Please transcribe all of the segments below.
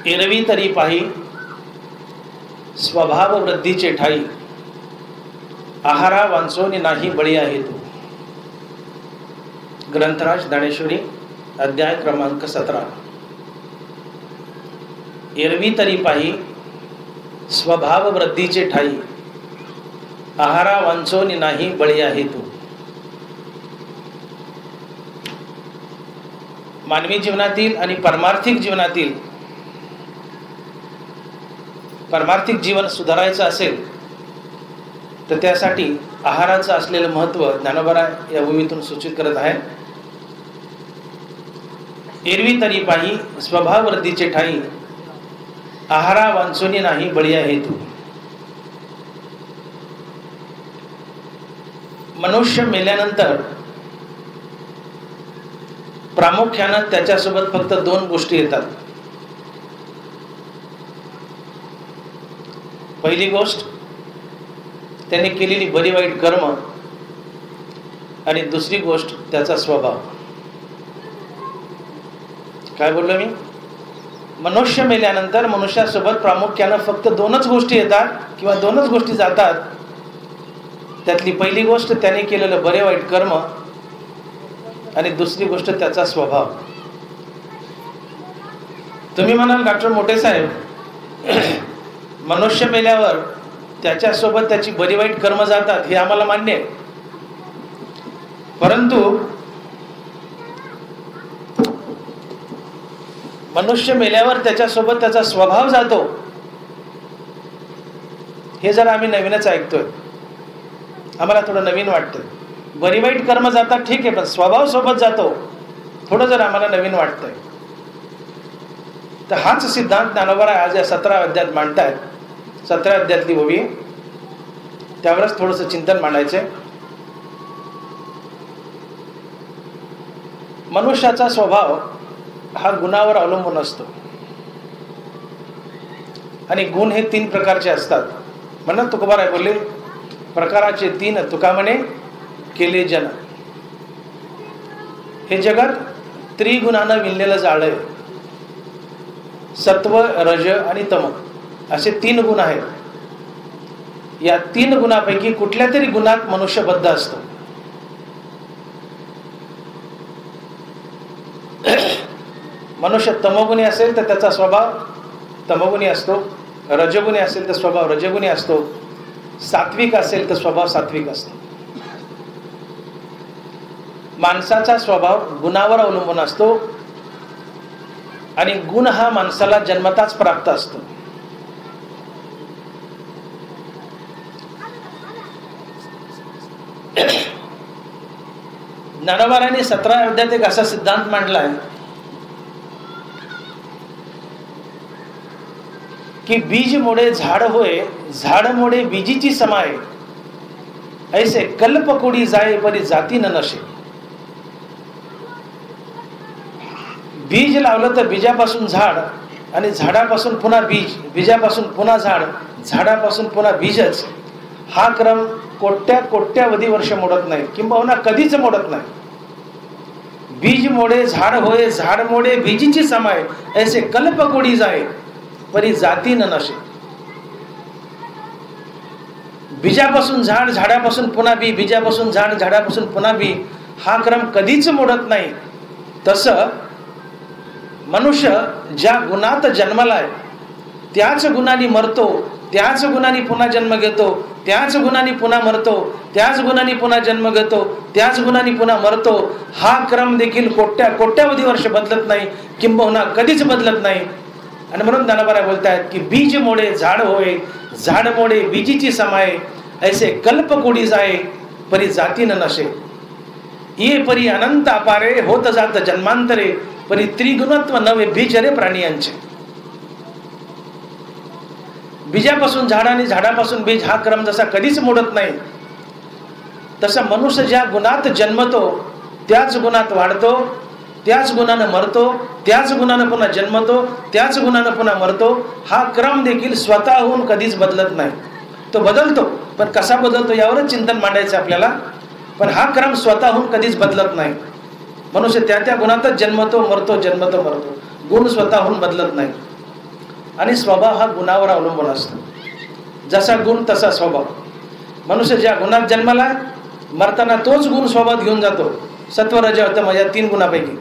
एरवी तरी पाही स्वभाव वृद्धीचे ठाई, आहारा वांचोनी नाही बळी आहे तू. ग्रंथराज ज्ञानेश्वरी अध्याय क्रमांक 17. एरवी तरी पाही स्वभाव वृद्धीचे ठाई, आहारा वांचोनी नाही बळी आहे तू. मानवी जीवनातील आणि पारमार्थिक जीवन सुधारायचं असेल तर त्यासाठी आहाराचं असलेलं महत्त्व ज्ञानोबा या भूमीतून सूचित करत आहे. एरवी तरी पाही स्वभाव वृद्धीचे ठाई, आहारा वांचोनी नाही बळी आहे तू. मनुष्य मेल्यानंतर प्रामुख्यानं त्याच्यासोबत फक्त 2 गोष्टी येतात. पहिली गोष्ट त्याने केलेली बरी वाईट कर्म, आणि दुसरी गोष्ट त्याचा स्वभाव. काय बोललो मी? मनुष्य मेल्यानंतर मनुष्यासोबत प्रामुख्यानं फक्त 2च गोष्टी येतात किंवा 2च गोष्टी जातात. त्यातली पहिली गोष्ट त्याने केलेलं बरे वाईट कर्म, आणि दुसरी गोष्ट त्याचा स्वभाव. तुम्ही म्हणाल डॉक्टर मोठे साहेब, मनुष्य मेल्यावर त्याच्यासोबत त्याची बरी वाईट कर्म जातात हे आम्हाला मान्य आहे, परंतु मनुष्य मेल्यावर त्याच्यासोबत त्याचा स्वभाव जातो हे जरा आम्ही नवीनच ऐकतोय. आम्हाला थोडं नवीन वाटतं. बरी वाईट कर्म जातात ठीक आहे, पण स्वभाव सोबत जातो थोडं जर आम्हाला नवीन वाटतंय. तर हाच सिद्धांत ज्ञानोबा आज या 17 अध्यायात मांडतायत. 17 अध्यायातली भूमी, त्यावरच थोडंसं चिंतन मांडायचंय. मनुष्याचा स्वभाव हा गुणावर अवलंबून असतो, आणि गुण हे 3 प्रकारचे असतात. म्हणून तुकोबाराय बोलले, प्रकाराचे 3 तुका म्हणे केले जन. हे जगात त्रिगुणानं विणलेलं जाळं आहे. सत्व, रज आणि तम असे 3 गुण आहेत. या 3 गुणापैकी कुठल्या तरी गुणात मनुष्य बद्ध असतो. मनुष्य तमोगुणी असेल तर त्याचा स्वभाव तमोगुणी असतो, रजगुणी असेल तर स्वभाव रजगुणी असतो, सात्विक असेल तर स्वभाव सात्विक असतो. माणसाचा स्वभाव गुणावर अवलंबून असतो, आणि गुण हा माणसाला जन्मताच प्राप्त असतो. ज्ञानोबारांनी 17 अध्यायात एक असा सिद्धांत मांडला आहे की बीज मोडे झाड होय, झाड मोडे बीजीची समाय, ऐसे कल्पकोडी जाय परी जाती न नशे. बीज लावलं तर बीजापासून झाड, आणि झाडापासून पुन्हा बीज, बीजापासून पुन्हा झाड, झाडापासून पुन्हा बीजच. हा क्रम कोट्यावधी वर्ष मोडत नाही, किंबहुना कधीच मोडत नाही. बीज मोडे झाड होय, झाड मोडे बीजीची समाय, ऐसे कल्पकोडी जाय परी जाती न नशे. बीजापासून झाड, झाडापासून पुन्हा बी, बीजापासून झाड, झाडापासून पुन्हा बी, हा क्रम कधीच मोडत नाही. तसं मनुष्य ज्या गुणात जन्मलाय त्याच गुणाने मरतो, त्याच गुणाने पुन्हा जन्म घेतो, त्याच गुणाने पुन्हा मरतो, त्याच गुणाने पुन्हा जन्म घेतो, त्याच गुणाने पुन्हा मरतो. हा क्रम देखील कोट्यावधी वर्ष बदलत नाही, किंबहुना कधीच बदलत नाही. आणि म्हणून ज्ञानोबा बोलतायत की बीज मोडे झाड होय, झाड मोडे बीजीची समाय, ऐसे कल्पकोडी जाय परी जाती न नशे. ये परी अनंत अपारे, होत जात जन्मांतरे, परी त्रिगुणत्व नवे बीजरे प्राणियांचे. बीजापासून झाड आणि झाडापासून बीज हा क्रम जसा कधीच मोडत नाही, तसा मनुष्य ज्या गुणात जन्मतो त्याच गुणात वाढतो, त्याच गुणानं मरतो, त्याच गुणानं पुन्हा जन्मतो, त्याच गुणानं पुन्हा मरतो. हा क्रम देखील स्वतःहून कधीच बदलत नाही. तो बदलतो, पण कसा बदलतो यावरच चिंतन मांडायचं आपल्याला. पण हा क्रम स्वतःहून कधीच बदलत नाही. मनुष्य त्या गुणातच जन्मतो, मरतो, जन्मतो, मरतो. गुण स्वतःहून बदलत नाही. आणि स्वभाव हा गुणावर अवलंबून असतो. जसा गुण तसा स्वभाव. मनुष्य ज्या गुणात जन्माला मरताना तोच गुण स्वभावात घेऊन जातो. सत्व रज तम या 3 गुणापैकी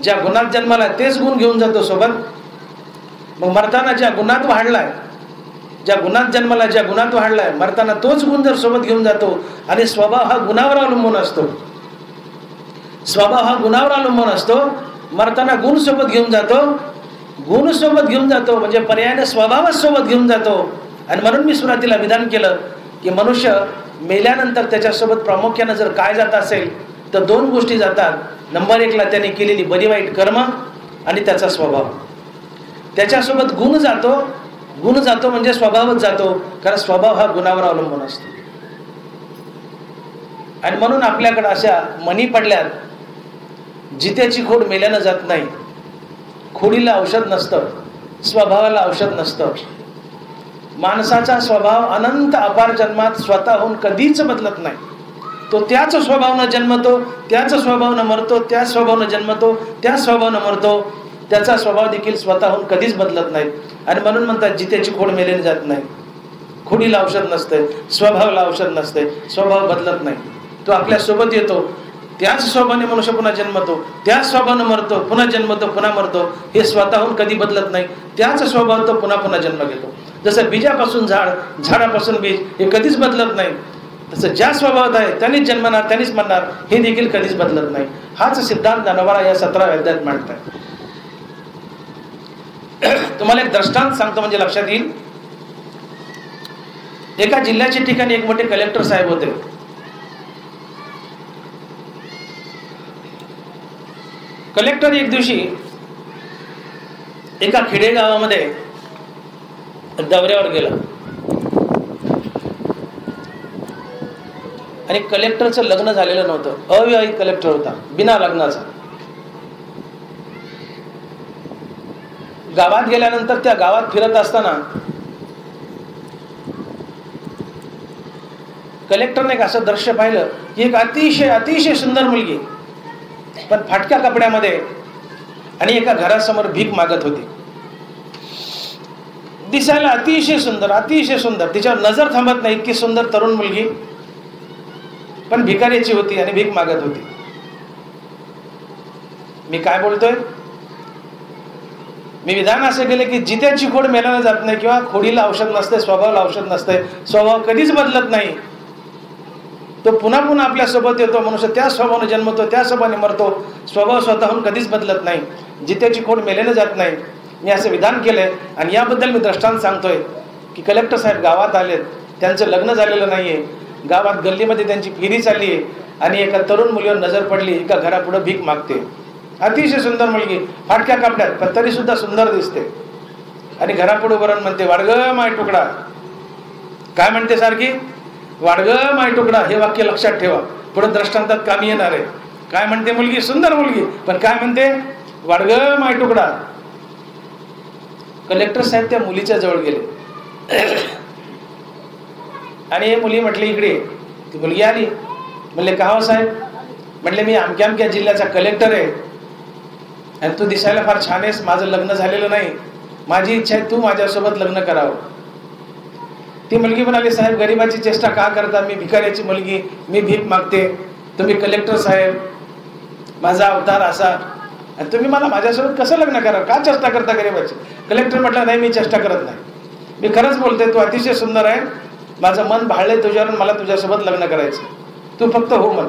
ज्या गुणात जन्माला तेच गुण घेऊन जातो सोबत. मग मरताना ज्या गुणात वाढलाय, ज्या गुणात जन्माला ज्या गुणात वाढलाय, मरताना तोच गुण जर सोबत घेऊन जातो. आणि स्वभाव हा गुणावर अवलंबून असतो. स्वभाव हा गुणावर अवलंबून असतो. मरताना गुण सोबत घेऊन जातो. गुण सोबत घेऊन जातो म्हणजे पर्यायाने स्वभावच सोबत घेऊन जातो. आणि म्हणून मी सुरुवातीला विधान केलं की मनुष्य मेल्यानंतर त्याच्यासोबत प्रामुख्यानं जर काय जात असेल तर 2 गोष्टी जातात. नंबर 1ला त्याने केलेली बरी वाईट कर्म आणि त्याचा स्वभाव. त्याच्यासोबत गुण जातो. गुण जातो म्हणजे स्वभावच जातो, कारण स्वभाव हा गुणावर अवलंबून असतो. आणि म्हणून आपल्याकडे अशा म्हणी पडल्यात, जित्याची खोड मेल्यानं जात नाही. खोडीला औषध नसतं, स्वभावाला औषध नसतं. माणसाचा स्वभाव अनंत अपार जन्मात स्वतःहून कधीच बदलत नाही. तो त्याच स्वभावानं जन्मतो, त्याच स्वभावानं मरतो, त्याच स्वभावानं जन्मतो, त्याच स्वभावानं मरतो. त्याचा स्वभाव देखील स्वतःहून कधीच बदलत नाही. आणि म्हणून म्हणतात जित्याची खोड मेल्याने जात नाही. खोडीला औषध नसते, स्वभावाला औषध नसते. स्वभाव बदलत नाही, तो आपल्या सोबत येतो. त्याच स्वभावाने मनुष्य पुन्हा जन्मतो, त्याच स्वभावानं मरतो, पुन्हा जन्मतो, पुन्हा मरतो. हे स्वतःहून कधी बदलत नाही. त्याच स्वभावात तो पुन्हा पुन्हा जन्म घेतो. जसं बीजापासून झाड, झाडापासून बीज हे कधीच बदलत नाही, तसं ज्या स्वभावात आहे त्यांनीच जन्मणार, त्यांनीच मरणार, हे देखील कधीच बदलत नाही. हाच सिद्धांत ज्ञानोबा या 17व्या अध्यायात मांडतात. तुम्हाला एक दृष्टांत सांगतो म्हणजे लक्षात येईल. एका जिल्ह्याच्या ठिकाणी एक मोठे कलेक्टर साहेब होते. कलेक्टर एक दिवशी एका खेडेगावामध्ये दौऱ्यावर गेला आणि कलेक्टरचं लग्न झालेलं नव्हतं. अविवाहित कलेक्टर होता, बिना लग्नाचा. गावात गेल्यानंतर त्या गावात फिरत असताना कलेक्टरने एक असं दृश्य पाहिलं की एक अतिशय अतिशय सुंदर मुलगी पण फाटक्या कपड्यामध्ये आणि एका घरासमोर भीक मागत होती. दिसायला अतिशय सुंदर, अतिशय सुंदर. तिच्यावर नजर थांबत नाही, इतकी सुंदर तरुण मुलगी पण भिकाऱ्याची होती आणि भीक मागत होती. मी काय बोलतोय? मी विधान असे केले की जित्याची खोड मेल्यानं जात नाही किंवा खोडीला औषध नसते, स्वभावाला औषध नसते. स्वभाव कधीच बदलत नाही, तो पुन्हा पुन्हा आपल्या सोबत येतो. मनुष्य त्या स्वभावाने जन्मतो, त्या स्वभावाने मरतो. स्वभाव स्वतःहून कधीच बदलत नाही. जित्याची खोड मेल्यानं जात नाही. मी असं विधान केलंय आणि याबद्दल मी दृष्टांत सांगतोय की कलेक्टर साहेब गावात आलेत, त्यांचं लग्न झालेलं नाहीये. गावात गल्लीमध्ये त्यांची फेरी चालली आहे आणि एका तरुण मुलीवर नजर पडली. एका घरापुढे भीक मागते, अतिशय सुंदर मुलगी, फाटक्या कपड्यात पण तरी सुद्धा सुंदर दिसते. आणि घरापुढे उभारून म्हणते, वाडग माय तुकडा. काय म्हणते सारखी? वाडग माय तुकडा. हे वाक्य लक्षात ठेवा, पुढे दृष्टांतात कामी येणार आहे. काय म्हणते मुलगी? सुंदर मुलगी, पण काय म्हणते? वाडग माय तुकडा. कलेक्टर साहेब त्या मुलीच्या जवळ गेले आणि हे मुली म्हटली इकडे. ती मुलगी आली. म्हणले का हो साहेब? म्हटले मी अमक्या अमक्या जिल्ह्याचा कलेक्टर आहे आणि तू दिसायला फार छान आहेस. माझं लग्न झालेलं नाही, माझी इच्छा आहे तू माझ्यासोबत लग्न करावं. ती मुलगी म्हणाली, साहेब गरिबाची चेष्टा का करता? मी भिकाऱ्याची मुलगी, मी भीक मागते. तुम्ही कलेक्टर साहेब, माझा अवतार असा, आणि तुम्ही मला माझ्यासोबत कसं लग्न करा? का चेष्टा करता गरिबाची? कलेक्टर म्हटलं, नाही मी चेष्टा करत नाही, मी खरंच बोलते. तू अतिशय सुंदर आहे, माझं मन भाळलंय तुझ्यावर, मला तुझ्यासोबत लग्न करायचं, तू फक्त हो म्हण.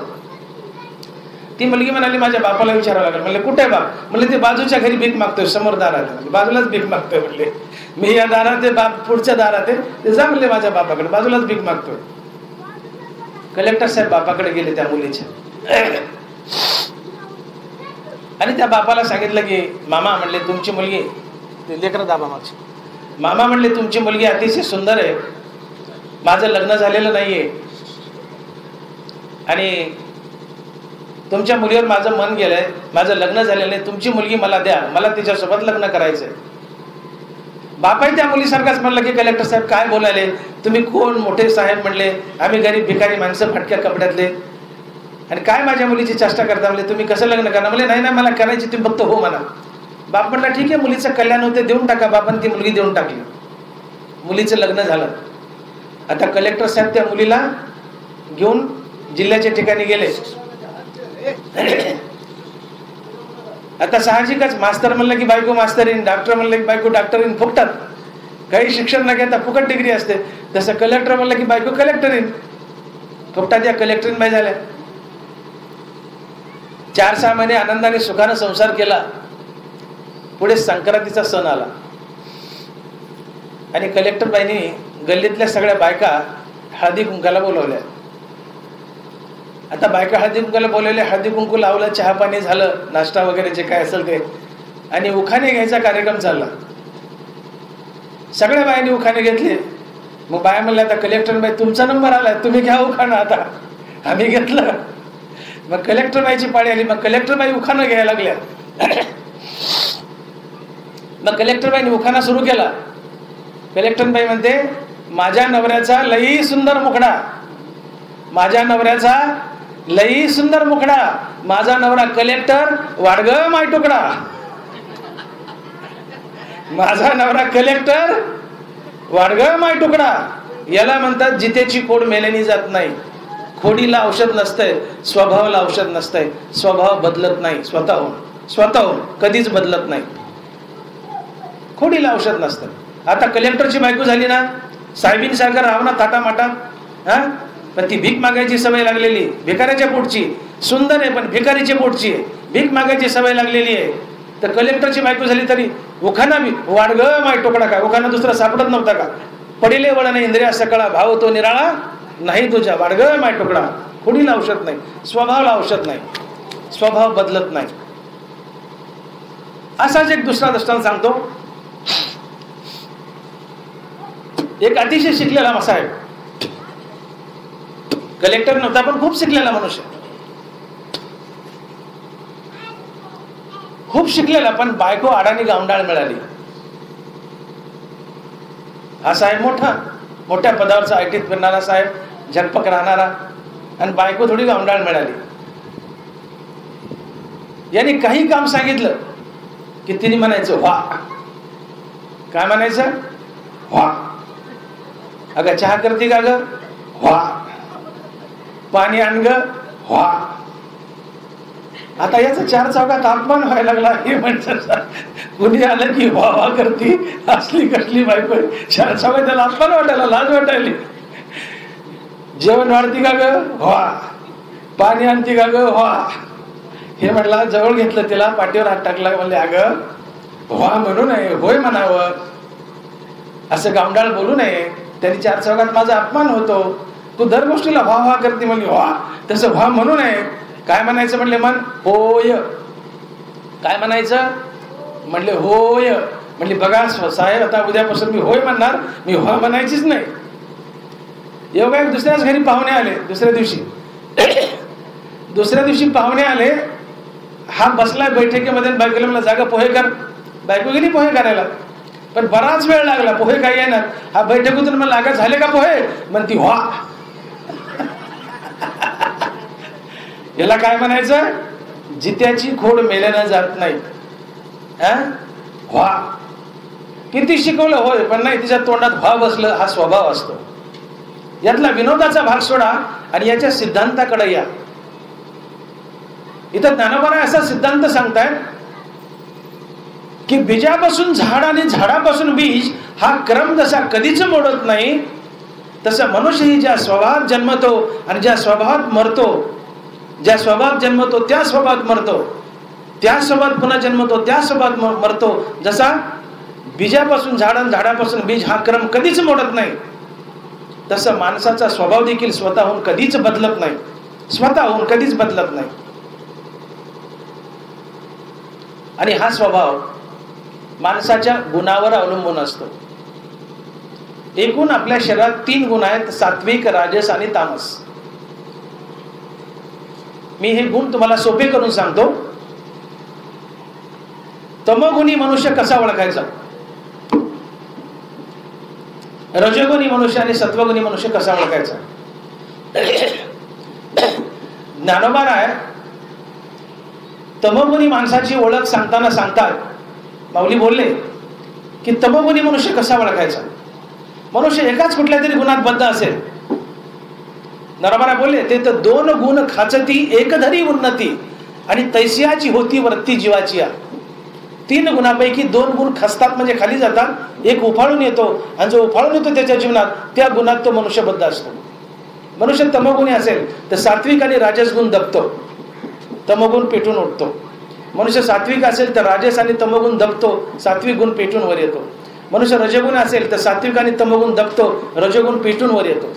ती मुलगी म्हणाली, माझ्या बापाला विचारावं लागेल. म्हणले कुठे बाप? म्हणले ते बाजूच्या घरी भीक मागतोय, समोर दारात. बाजूलाच भीक मागतोय. म्हणले मी या दारात आहे, बाप पुढच्या दारात आहे, ते जा म्हणले माझ्या बापाकडे, बाजूलाच भीक मागतोय. कलेक्टर साहेब बापाकडे गेले त्या मुलीच्या आणि त्या बापाला सांगितलं की मामा म्हणले तुमची मुलगी, लेकरं दाबा मागची, मामा म्हणले तुमची मुलगी अतिशय सुंदर आहे, माझं लग्न झालेलं नाहीये आणि तुमच्या मुलीवर माझं मन गेलंय, माझं लग्न झालेलं नाही, तुमची मुलगी मला द्या, मला तिच्यासोबत लग्न करायचंय. बापाही त्या मुलीसारखाच म्हणलं की कलेक्टर साहेब काय बोलायले तुम्ही? कोण मोठे साहेब? म्हणले आम्ही गरीब भिकारी माणसं, फाटक्या कपड्यातले, आणि काय माझ्या मुलीची चेष्टा करता? म्हणले तुम्ही कसं लग्न करणार? म्हणले नाही नाही मला करायची, तुम्ही फक्त हो म्हणा. बाप म्हटला ठीक आहे, मुलीचं कल्याण होते, देऊन टाका. बापाने ती मुलगी देऊन टाकली. मुलीचं लग्न झालं. आता कलेक्टर साहेब त्या मुलीला घेऊन जिल्ह्याच्या ठिकाणी गेले. आता साहजिकच मास्तर म्हणलं की बायको मास्तरीन, डॉक्टर म्हणलं की बायको डॉक्टरीन, फुकटात. काही शिक्षण न घेता फुकट डिग्री असते. तसं कलेक्टर म्हणलं की बायको कलेक्टरीन, फुकटात या कलेक्टरीन बाई झाल्या. 4-6 महिने आनंदाने सुखाने संसार केला. पुढे संक्रांतीचा सण आला आणि कलेक्टर बाईंनी गल्लीतल्या सगळ्या बायका हळदी कुंकाला बोलवल्या. आता बायका हळदी कुंकाला बोलवल्या, हळदी कुंकू लावलं, चहा पाणी झालं, नाश्ता वगैरे जे काय असेल ते, आणि उखाणे घ्यायचा कार्यक्रम चालला. सगळ्या बायांनी उखाणे घेतले. मग बाया म्हणल्या आता कलेक्टर बाई तुमचा नंबर आलाय, तुम्ही घ्या उखाणं. आता आम्ही घेतलं. मग कलेक्टर बाईची पाळी आली. मग कलेक्टर बाई उखाणं घ्यायला लागल्या. मग कलेक्टर बाईने उखाणा सुरू केला. कलेक्टर बाई म्हणते, माझ्या नवऱ्याचा लई सुंदर मुखडा, माझ्या नवऱ्याचा लई सुंदर मुखडा, माझा नवरा कलेक्टर, वाडग माय तुकडा. माझा नवरा कलेक्टर, वाडग माय तुकडा. याला म्हणतात जितेची खोड मेल्याने जात नाही. खोडीला औषध नसतंय, स्वभावाला औषध नसतंय. स्वभाव बदलत नाही स्वतःहून कधीच बदलत नाही. खोडीला औषध नसतं. आता कलेक्टरची बायको झाली ना, साहेबींसारखं राहावं ना थाटामाटात, हा, पण ती भीक मागायची सवय लागलेली, भिकाऱ्याच्या पोटची. सुंदर आहे पण भिकारीच्या पोटची आहे, भीक मागायची सवय लागलेली आहे. तर कलेक्टरची बायको झाली तरी उखाणा बी वाडग माय टोकडा. काय उखाणा दुसरा सापडत नव्हता का? पडिले वळण इंद्रिया सकळा, भाव तो निराळा नाही तुझ्या, वाडग माय टोकडा. खोडीला औषध नाही, स्वभावाला औषध नाही, स्वभाव बदलत नाही. असाच एक दुसरा दृष्टांत सांगतो. एक अतिशय शिकलेला साहेब, कलेक्टर नव्हता पण खूप शिकलेला मनुष्य, खूप शिकलेला, पण बायको अडाणी गावंडाळ मिळाली. हा साहेब मोठ्या पदावरचा, आयटीत फिरणारा साहेब, झटपक राहणारा, आणि बायको थोडी गावंडाळ मिळाली. यांनी काही काम सांगितलं की तिने म्हणायचं व्हा. काय म्हणायचं? व्हा. अगं चहा करते का ग? व्हा. पाणी आण ग? व्हा. आता याचा 4 चौघात अपमान व्हायला लागला. हे म्हणतात कुणी आलं की व्हा व्हा करती, असली कसली बायको. 4 चौघात त्याला अपमान वाटायला, लाज वाटायली. जेवण वाढती का ग? व्हा. पाणी आणती का ग? व्हा. हे म्हटलं, जवळ घेतलं, तिला पाठीवर हात टाकला, म्हणले अगं व्हा म्हणू नये, होय म्हणावं, असं गावंडाळ बोलू नये, त्यांनी 4 चौघात माझा अपमान होतो. तू दर गोष्टीला व्हा व्हा करते. म्हणली व्हा, तसं व्हा म्हणू नये. काय म्हणायचं म्हणले? मन होय. काय म्हणायचं म्हणले? होय. म्हणली बघा साहेब, आता उद्यापासून मी होय म्हणणार, मी व्हा म्हणायचीच नाही. एवढा एक दुसऱ्याच घरी पाहुणे आले. दुसऱ्या दिवशी पाहुणे आले. हा बसलाय बैठकीमध्ये, बायकोला म्हणला जागा पोहे कर. बायको गेली पोहे करायला, पण बराच वेळ लागला, पोहे काय येणार. हा बैठकीतून मला लागा झाले का पोहे? म्हणती व्हा. याला काय म्हणायचं? जित्याची खोड मेल्यानं जात नाही. व्हा. किती शिकवलं होय, पण नाही, तिच्या तोंडात व्हा बसलं. हा स्वभाव असतो. यातला विनोदाचा भाग सोडा आणि याच्या सिद्धांताकडे या. इथं ज्ञानोबा असा सिद्धांत सांगतायत की बीजापासून झाड आणि झाडापासून बीज हा क्रम जसा कधीच मोडत नाही, तसं मनुष्यही ज्या स्वभावात जन्मतो आणि ज्या स्वभावात मरतो, ज्या स्वभावात जन्मतो त्या स्वभावात मरतो, त्या स्वभावात पुन्हा जन्मतो त्या स्वभावात मरतो. जसा बीजापासून झाड आणि झाडापासून बीज हा क्रम कधीच मोडत नाही, तसं माणसाचा स्वभाव देखील स्वतःहून कधीच बदलत नाही, स्वतःहून कधीच बदलत नाही. आणि हा स्वभाव माणसाच्या गुणावर अवलंबून असतो. एकूण आपल्या शरीरात 3 गुण आहेत, सात्विक, राजस आणि तामस. मी हे गुण तुम्हाला सोपे करून सांगतो. तमोगुणी मनुष्य कसा ओळखायचा, रजोगुणी मनुष्य आणि सत्वगुणी मनुष्य कसा ओळखायचा. ज्ञानोबा राय तमोगुणी माणसाची ओळख सांगताना सांगतात माऊली बोलले की तमोगुणी मनुष्य कसा ओळखायचा. मनुष्य एकाच कुठल्या तरी गुणात बद्ध असेल. नरमारा बोलले ते तर 2 गुण खाचती एक धरी उन्नती आणि तैसियाची होती वृत्ती जीवाची. 3 गुणापैकी 2 गुण खसतात म्हणजे खाली जातात, एक उफाळून येतो आणि जो उफाळून येतो त्याच्या जीवनात त्या गुणात तो मनुष्य बद्ध असतो. मनुष्य तमोगुणी असेल तर सात्विक आणि राजस गुण दबतो, तमोगुण पेटून उठतो. मनुष्य सात्विक असेल तर राजस आणि तमोगुण दबतो, सात्विक गुण पेटून वर येतो. मनुष्य रजगुण असेल तर सात्विक आणि तमोगुण दबतो, रजगुण पेटून वर येतो.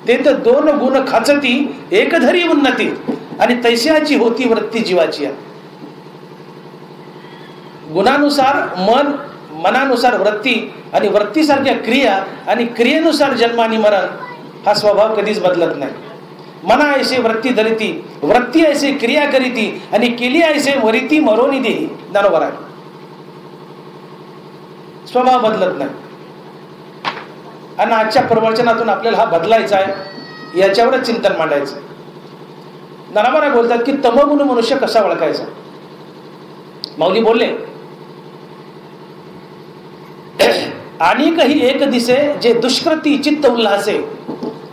ते तर 2 गुण खाचती एक धरी उन्नती आणि तैसियाची होती वृत्ती जीवाची. गुणानुसार मन, मनानुसार वृत्ती आणि वृत्तीसारख्या क्रिया आणि क्रियेनुसार जन्म आणि मरण हा स्वभाव कधीच बदलत नाही. मना ऐसे वृत्ती धरिती, वृत्ती ऐसे क्रिया करीती आणि केली ऐसे वरिती मरोनी देही. बरोबर आहे, स्वभाव बदलत नाही. आणि आजच्या प्रवचनातून आपल्याला हा बदलायचा आहे, याच्यावरच चिंतन मांडायचं. नरमारा बोलतात की तमोगुण मनुष्य कसा ओळखायचा. माऊली बोलले आणि काही एक दिसे जे दुष्कृती चित्त उल्हासे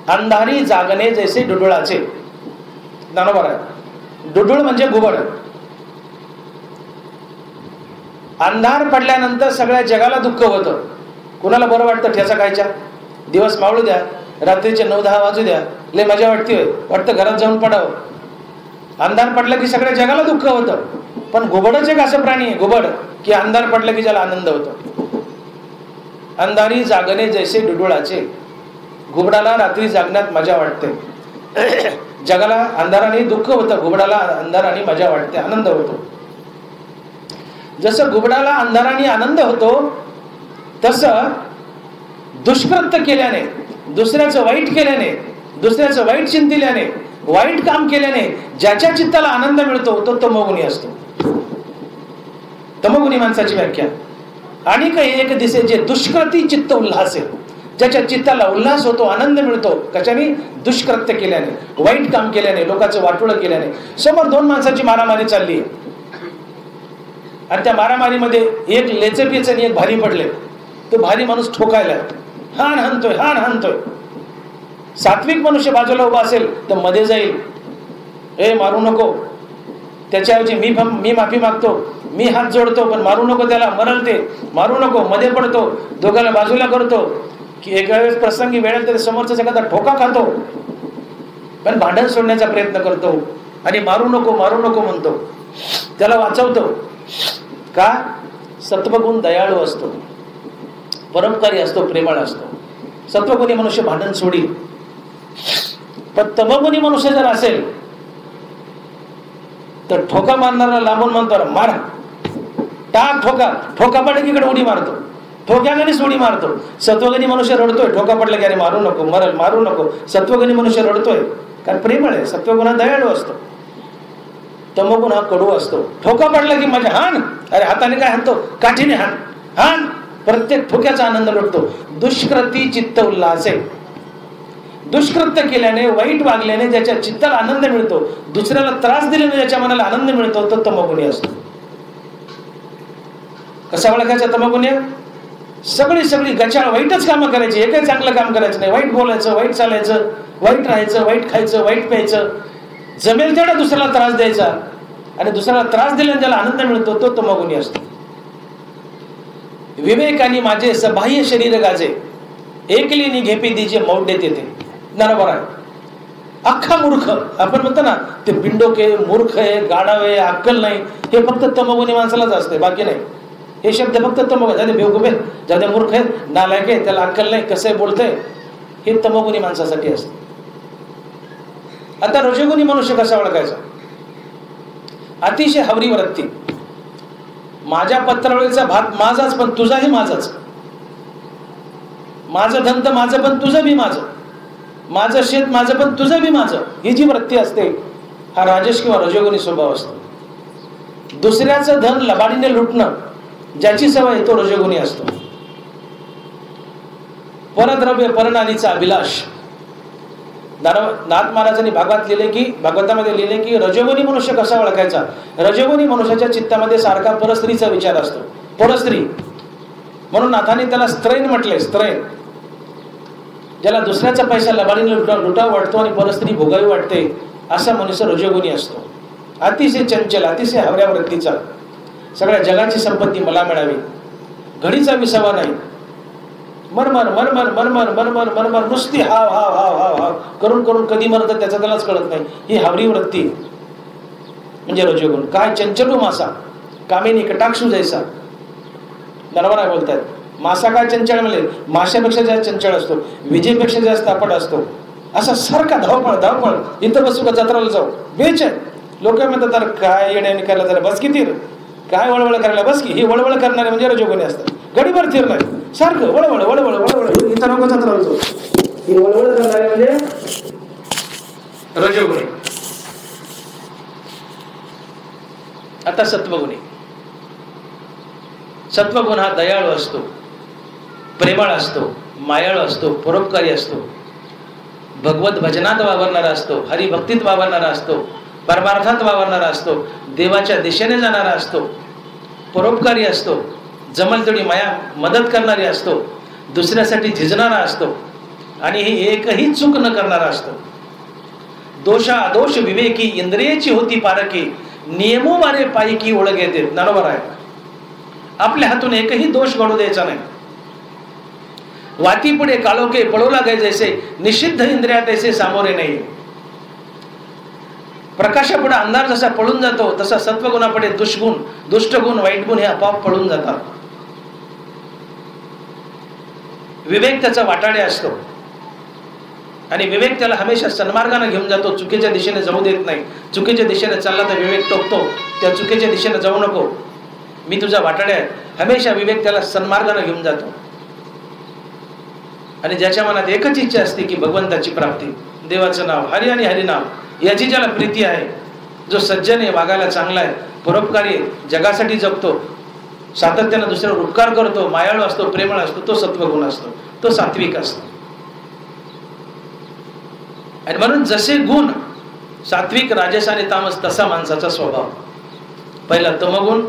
अंधारी जागणे जैसे डुडुळाचे. बरोबर आहे, डुडुळ म्हणजे घुबड. अंधार पडल्यानंतर सगळ्या जगाला दुःख होतं. कुणाला बरं वाटतं ठेचा खायच्या, दिवस मावळू द्या, रात्रीचे 9-10 वाजू द्या, लय मजा वाटतं घरात जाऊन पडावं. अंधार पडला की सगळ्या जगाला दुःख होतं. पण घुबडच एक असं प्राणी आहे, घुबड, की अंधार पडला की ज्याला आनंद होतो. अंधारी जागणे जैसे डुडुळाचे. घुबडाला रात्री जागण्यात मजा वाटते. जगाला अंधाराने दुःख होतं, घुबडाला अंधाराने मजा वाटते, आनंद होतो. जसं घुबडाला अंधाराने आनंद होतो तसं दुष्कृत्य केल्याने, दुसऱ्याचं वाईट केल्याने, दुसऱ्याचं वाईट चिंतिल्याने, वाईट काम केल्याने ज्याच्या चित्ताला आनंद मिळतो तो तमोगुणी असतो. तमोगुणी माणसाची व्याख्या. आणि काही एक दिसे जे दुष्कृती चित्त उल्हासे, ज्याच्या चित्ताला उल्हास होतो, आनंद मिळतो. कशाने? दुष्कृत्य केल्याने, वाईट काम केल्याने, लोकांचं वाटोळं केल्याने. समोर 2 माणसाची मारामारी चालली आणि त्या मारामारीमध्ये एक लेचपेच आणि एक भारी पडले. तो भारी माणूस ठोकायला हाण हाणतोय. सात्विक मनुष्य बाजूला उभा असेल तर मध्ये जाईल, ए मारू नको. त्याच्याऐवजी मी माफी मागतो, मी हात जोडतो, पण मारू नको त्याला, मरल ते, मारू नको. मध्ये पडतो, दोघांना बाजूला करतो की एका वेळेस प्रसंगी वेळेल तरी समोरचा एखादा ठोका खातो, पण भांडण सोडण्याचा प्रयत्न करतो आणि मारू नको म्हणतो, त्याला वाचवतो. का? सत्वगुण दयाळू असतो, परोपकारी असतो, प्रेमळ असतो. सत्वगुणी मनुष्य भांडण सोडी. पण तमोगुणी मनुष्य जर असेल तर ठोका मारणारा लांबून म्हणतो मार, टाक ठोका पडला की इकडे उडी मारतो, ठोक्यानेच उडी मारतो. सत्वगुणी मनुष्य रडतोय, ठोका पडला की अरे मारू नको, मरल, मारू नको. सत्वगुणी मनुष्य रडतोय कारण प्रेमळ आहे. सत्वगुण दयाळू असतो, तमोगुण हा कडू असतो. ठोका पडला की माझ्या हाण, अरे हाताने काय हाणतो, काठीने हाण. प्रत्येक ठोक्याचा आनंद लुटतो. दुष्कृती चित्त उल्हासे. दुष्कृत्य केल्याने, वाईट वागल्याने ज्याच्या चित्ताला आनंद मिळतो, दुसऱ्याला त्रास दिल्याने ज्याच्या मनाला आनंद मिळतो, तो तमोगुणी असतो. कसा ओळखायचा तमोगुणी? सगळी गचाळ वाईटच कामं करायची, एकही चांगलं काम करायचं नाही. वाईट बोलायचं, वाईट चालायचं, वाईट राहायचं, वाईट खायचं, वाईट प्यायचं, जमेल तेवढा दुसऱ्याला त्रास द्यायचा आणि दुसऱ्याला त्रास दिल्याने ज्याला आनंद मिळतो तो तमोगुणी असतो. विवेकानी माझे सबाह्य शरीर गाजे, एकली घेपी दिजे मौढ्य तेथे. बरोबर आहे. अख्खा मूर्ख आपण म्हणतो ना, ते बिंडोक आहे, मूर्ख आहे, गाढव आहे, अक्कल नाही, हे फक्त तमोगुणी माणसालाच असते, बाकी नाही. हे शब्द फक्त तमोगुणी, ज्यादा बेवकूफ आहे, ज्यादा मूर्ख आहे, नालायक आहे, त्याला अक्कल नाही, कसं बोलतंय, हे तमोगुणी माणसासाठी असते. आता रजोगुणी मनुष्य कसा ओळखायचा? अतिशय हवरी वृत्ती. माझ्या पत्रावळीचा भात माझाच पण तुझाही माझाच, माझं धन तर माझं पण तुझं बी माझं, माझं शेत माझं पण तुझं बी माझं, ही जी वृत्ती असते हा राजस किंवा रजोगुणी स्वभाव असतो. दुसऱ्याचं धन लबाडीने लुटणं ज्याची सवय तो रजोगुणी असतो. परद्रव्य परनालीचा अभिलाष. नाथ महाराजांनी भागवतामध्ये लिहिले की रजोगुणी मनुष्य कसा ओळखायचा? रजोगुणी मनुष्याच्या चित्तामध्ये सारखा परस्त्रीचा विचार असतो. परस्त्री, म्हणून नाथाने त्याला स्त्रैण म्हटले. स्त्रैण, ज्याला दुसऱ्याचा पैसा लबाडीने लुटावा वाटतो आणि परस्त्री भोगावी वाटते, असा मनुष्य रजोगुणी असतो. अतिशय चंचल, अतिशय हावऱ्या वृत्तीचा, सगळ्या जगाची संपत्ती मला मिळावी, घडीचा विसावा नाही, मरमर मरमर मरमर मरमर मरमर नुसती हाव हाव हाव हाव हाव करून करून कधी मरत त्याचा त्यालाच कळत नाही. ही हावरी वृत्ती म्हणजे रजोगुण. काय चंचलू मासा, कामिनी कटाक्षू जैसा. बरोबर आहे बोलतात. मासा काय चंचल म्हणजे माशापेक्षा जास्त चंचल असतो, विजेपेक्षा जास्त तापट असतो. असा सारखा धावपळ धावपळ, इथं बसू का जत्राला जाऊ, बेचैन. लोक म्हणतात तर काय येण्याने करायला जरा बस किती, काय वळवळ करायला बस की. ही वळवळ करणारे म्हणजे रजोगुणी असतात. गडीभर थिर नाही, सारखं वळवळ वळवळ वळवळ, इथं नको जत्राला जाऊ. ही वळवळ करणारे म्हणजे रजोगुणी. आता सत्वगुणी. सत्वगुण हा दयाळू असतो, प्रेमळ असतो, मायाळू असतो, परोपकारी असतो, भगवत भजनात वावरणारा असतो, हरिभक्तीत वावरणारा असतो, परमार्थात वावरणारा असतो, देवाच्या दिशेने जाणारा असतो, परोपकारी असतो, जमल तेवढी माया मदत करणारी असतो, दुसऱ्यासाठी झिजणारा असतो आणि ही एकही चूक न करणारा असतो. दोषादोष विवेकी, इंद्रियेची होती पारकी, नियमो वारे पायकी ओळख येते. बरोबर आहे. आपल्या हातून एकही दोष घडू द्यायचा नाही. वाती पुढे काळोखे पळू लागे जैसे, निषिद्ध इंद्रिया तैसे सामोरे नाही. प्रकाशापुढे अंधार जसा पळून जातो, तसा सत्वगुणापुढे दुष्गुण, दुष्टगुण, वाईटगुण हे आपोआप पळून जातात. विवेक त्याचा वाटाडे असतो आणि विवेक त्याला हमेशा सन्मार्गाने घेऊन जातो, चुकीच्या दिशेने जाऊ देत नाही. चुकीच्या दिशेने चालला तर विवेक टोकतो, त्या चुकीच्या दिशेने जाऊ नको, मी तुझा वाटाडे आहे. हमेशा विवेक त्याला सन्मार्गाने घेऊन जातो. आणि ज्याच्या मनात एकच इच्छा असते की भगवंताची प्राप्ती, देवाचं नाव, हरी आणि हरिनाम याची ज्याला प्रीती आहे, जो सज्जन आहे, वागायला चांगला आहे, परोपकारी आहे, जगासाठी जगतो, सातत्यानं दुसऱ्यावर उपकार करतो, मायाळू असतो, प्रेमळ असतो, तो सत्वगुण असतो, तो सात्विक असतो. आणि म्हणून जसे गुण सात्विक, राजस आणि तामस, तसा माणसाचा स्वभाव. पहिला तमगुण,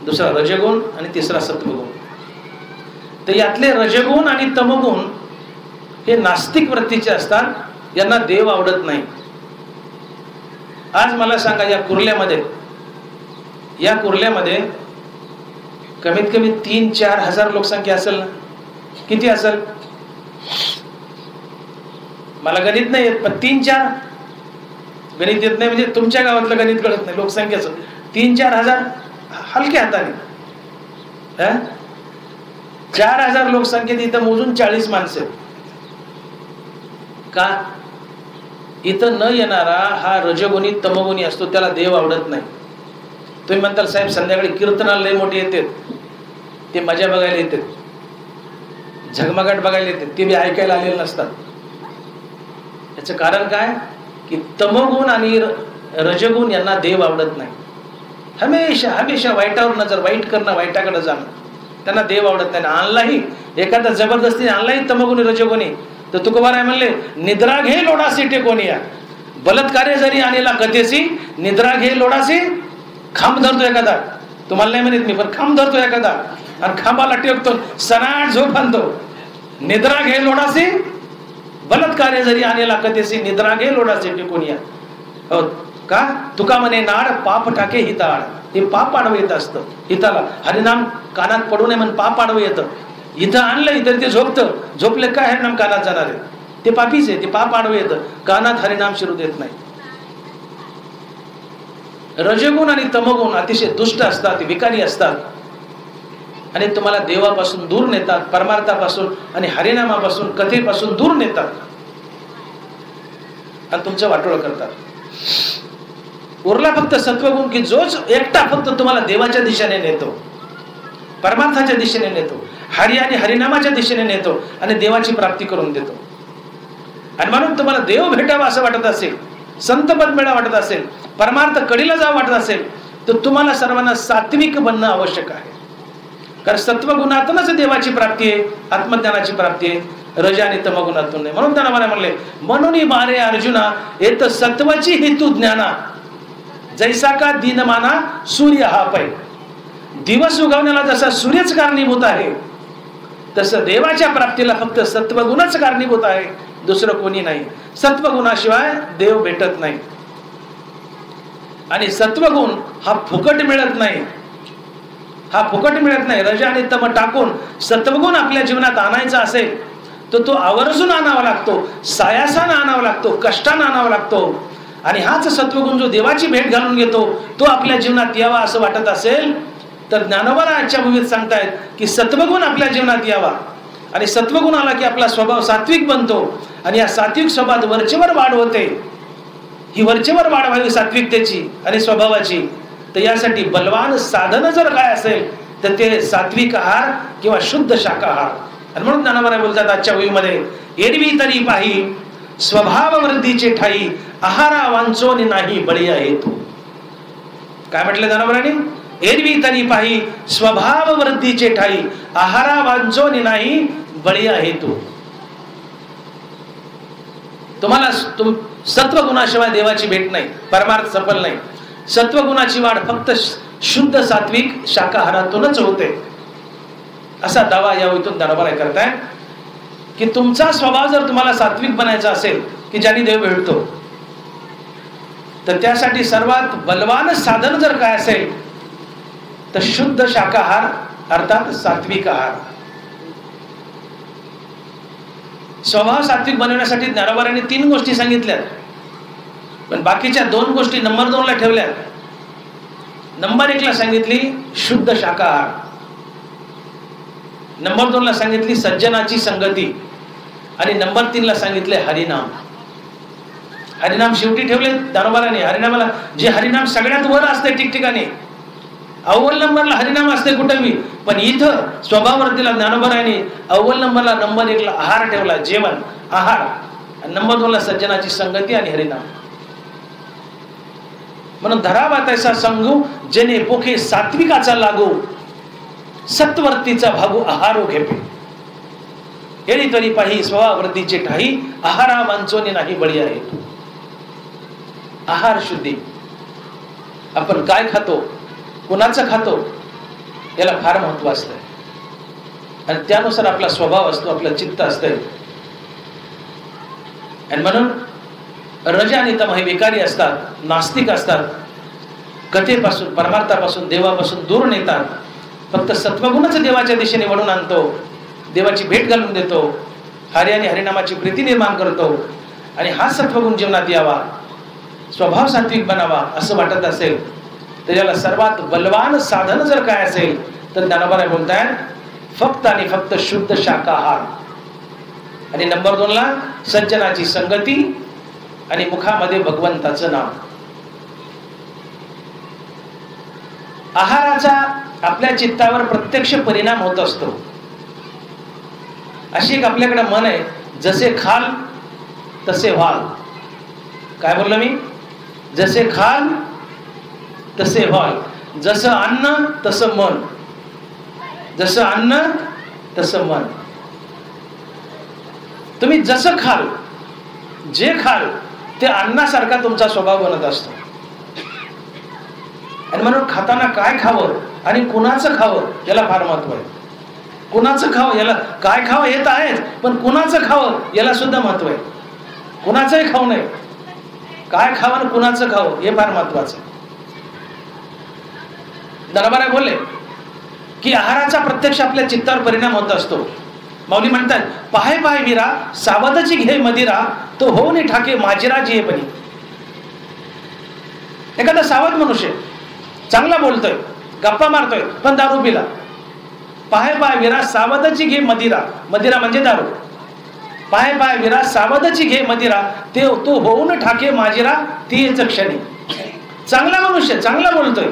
दुसरा रजगुण आणि तिसरा सत्वगुण. तर यातले रजगुण आणि तमगुण हे नास्तिक वृत्तीचे असतात, यांना देव आवडत नाही. आज मला सांगा, या कुर्ल्यामध्ये कमीत कमी 3-4 हजार लोकसंख्या असेल ना? किती असेल? मला गणित नाही येत, पण 3-4 गणित येत नाही म्हणजे तुमच्या गावातलं गणित कळत नाही लोकसंख्येचं. 3-4 हजार हलक्या हाताने. 4000 लोकसंख्येत इथं मोजून 40 माणसं. का? इथं न येणारा हा रजगुणी तमगुणी असतो, त्याला देव आवडत नाही. तुम्ही म्हणताल साहेब संध्याकाळी कीर्तनाला लय मोठे येतात, ते मजा बघायला येतात, झगमगाट बघायला येतात, ते बी ऐकायला आलेले नसतात. याचं कारण काय? की तमगुण आणि रजगुण यांना देव आवडत नाही. हमेशा हमेशा वाईटावर नजर, वाईट करणं, वाईटाकडे जाणं, त्यांना देव आवडत नाही. आणलाही एखादा जबरदस्ती आणलाही तमगुणी रजगुणी तर तुकोबाराय म्हणले, निद्रा घे लोडासी टेकोनिया, बलात्कार्य जरी आणला कथेसी, निद्रा घे लोडासी. खांब धरतो एखादा, तुम्हाला नाही म्हणत मी, पण खांब धरतो एखादा आणि खांबाला टेकतो, सनाट झोप आणतो. निद्रा घे लोडासी, बलात्कार्य जरी आणला कथेसी, निद्रा घे लोडासी टेकोनिया. हो का? तुका म्हणे नाड पाप टाके हिताळ. हे पाप आडवं येत असतं हिताला. हरिनाम कानात पडू नये म्हणून पाप आडवं येतं. इथं आणलं इतर ते झोपतं, झोपले काय हरिनाम कानात जाणार आहे, ते पापीच आहे, ते पाप आडवं येतं, कानात हरिनाम शिरू देत नाही. रजगुण आणि तमगुण अतिशय दुष्ट असतात, विकारी असतात आणि तुम्हाला देवापासून दूर नेतात, परमार्थापासून आणि हरिनामापासून, कथेपासून दूर नेतात आणि तुमचं वाटोळं करतात. उरला फक्त सत्वगुण की जोच एकटा फक्त तुम्हाला देवाच्या दिशेने नेतो, परमार्थाच्या दिशेने नेतो, हरी आणि हरिनामाच्या दिशेने नेतो आणि देवाची प्राप्ती करून देतो. आणि म्हणून तुम्हाला देव भेटावा असं वाटत असेल, संतपद मिळावं वाटत असेल, परमार्थ कडीला जावं वाटत असेल, तर तुम्हाला सर्वांना सात्विक बनणं आवश्यक आहे. कारण सत्वगुणातूनच देवाची प्राप्ती आहे, आत्मज्ञानाची प्राप्ती आहे, रज आणि तमगुणातून नाही. म्हणून त्यांना मला म्हणले, म्हणून बारे अर्जुना येत सत्वाची हेतू ज्ञाना, जैसा का दीनमाना सूर्य हा पै. दिवस उगवण्याला जसा सूर्यच कारणीभूत आहे, तसं देवाच्या प्राप्तीला फक्त सत्वगुणच कारणीभूत आहे, दुसरं कोणी नाही. सत्वगुणाशिवाय देव भेटत नाही. आणि सत्वगुण हा फुकट मिळत नाही, हा फुकट मिळत नाही. रज आणि तम टाकून सत्वगुण आपल्या जीवनात आणायचा असेल तर तो आवर्जून आणावा लागतो, सायासानं आणावा लागतो, कष्टानं आणावा लागतो. आणि हाच सत्वगुण जो देवाची भेट घालून घेतो तो आपल्या जीवनात यावा असं वाटत असेल तर ज्ञानोबा आजच्या भूमीत सांगतायत की सत्वगुण आपल्या जीवनात यावा. आणि सत्वगुण आला की आपला स्वभाव सात्विक बनतो आणि या सात्विक स्वभावात वरचेवर वाढ होते. ही वरचेवर वाढ व्हावी सात्विकतेची आणि स्वभावाची, तर यासाठी बलवान साधन जर काय असेल तर ते सात्विक आहार किंवा शुद्ध शाकाहार. आणि म्हणून ज्ञानोबा बोलतात आजच्या भूमीमध्ये, एरवी तरी पाही स्वभाव वृद्धीचे ठाई, आहारा वांचोनी नाही बळीया हेतू. काय म्हटलं ज्ञानोबांनी? एरवी तरी पाही स्वभाव वृद्धीचे ठाई, आहारा वांचोनी नाही बळीया हेतू. तुम्हाला सत्वगुणाशिवाय देवाची भेट नाही, परमार्थ सफल नाही. सत्वगुणाची वाढ फक्त शुद्ध सात्विक शाकाहारातूनच होते असा दावा या वहीतून ज्ञानोबा करताय की तुमचा स्वभाव जर तुम्हाला सात्विक बनायचा असेल की ज्याने देव भेटतो, तर त्यासाठी सर्वात बलवान साधन जर काय असेल तर शुद्ध शाकाहार अर्थात सात्विक आहार. स्वभाव सात्विक बनवण्यासाठी ज्ञानोबांनी 3 गोष्टी सांगितल्यात, पण बाकीच्या 2 गोष्टी नंबर 2 ला ठेवल्यात. नंबर 1 ला सांगितली शुद्ध शाकाहार, नंबर 2 ला सांगितली सज्जनाची संगती आणि नंबर 3 ला सांगितले हरिनाम. हरिनाम शेवटी ठेवले ज्ञानोबांनी. हरिनामाला जे हरिनाम सगळ्यात वर असते ठिकठिकाणी, अव्वल नंबरला हरिनाम असते कुठेही, पण इथं स्वभाववृद्धीला ज्ञानोबांनी अव्वल नंबरला नंबर 1 ला आहार ठेवला, जेवण आहार, आणि नंबर 2 ला सज्जनाची संगती आणि हरिनाम. म्हणून धरावा तैसा संगू जेने पोखे सात्विकाचा लागू, सत्वर्तीचा भागू आहारो घेपे. एरी तरी पाही स्वभाववृद्धीचे ठाई, आहारा वांचोनी नाही बळीया हेतू. आहार शुद्धी, आपण काय खातो, कुणाचं खातो, याला फार महत्व असतं आणि त्यानुसार आपला स्वभाव असतो, आपलं चित्त असतं. आणि म्हणून रज आणि तम हे विकारी असतात, नास्तिक असतात, कथेपासून परमार्थापासून देवापासून दूर नेतात. फक्त सत्वगुणच देवाच्या दिशेने वळून आणतो, देवाची भेट घालून देतो, हरी आणि हरिनामाची प्रीती निर्माण करतो. आणि हा सत्वगुण जीवनात यावा, स्वभाव सात्विक बनावा असं वाटत असेल तर याला सर्वात बलवान साधन जर काय असेल तर ज्ञानोबा बोलतायत फक्त आणि फक्त शुद्ध शाकाहार. आणि नंबर 2 ला सज्जनाची संगती आणि मुखामध्ये भगवंताचं नाम. आहाराचा आपल्या चित्तावर प्रत्यक्ष परिणाम होत असतो. अशी एक आपल्याकडे मन आहे, जसे खाल तसे व्हाल. काय बोललो मी? जसे खाल तसे व्हाल. जसं अन्न तसं मन, जसं अन्न तसं मन. तुम्ही जसं खाल, जे खाल ते अन्नासारखा तुमचा स्वभाव बनत असतो. आणि म्हणून खाताना काय खावं आणि कुणाचं खावं याला फार महत्व आहे. कुणाचं खावं, याला काय खावं हे तर आहेच, पण कुणाचं खावं याला सुद्धा महत्व आहे. कुणाचंही खाऊ नये, काय खावं आणि कुणाचं खावं हे फार महत्वाचं आहे. दरबारा बोलले की आहाराचा प्रत्यक्ष आपल्या चित्तावर परिणाम होत असतो. माऊली म्हणतात, पाहे पाहे विरा सावधची घे मदिरा, तो होऊन ठाके माजिरा जी बनी. एखादा सावध मनुष्य चांगला बोलतोय, गप्पा मारतोय, पण दारू पिला. पाहे पाहे विरा सावधची घे मदिरा, मदिरा म्हणजे दारू. पाहे पाहे विरा सावधची घे मदिरा, ते तो होऊन ठाके माजिरा तीच क्षणी. चांगला मनुष्य चांगला बोलतोय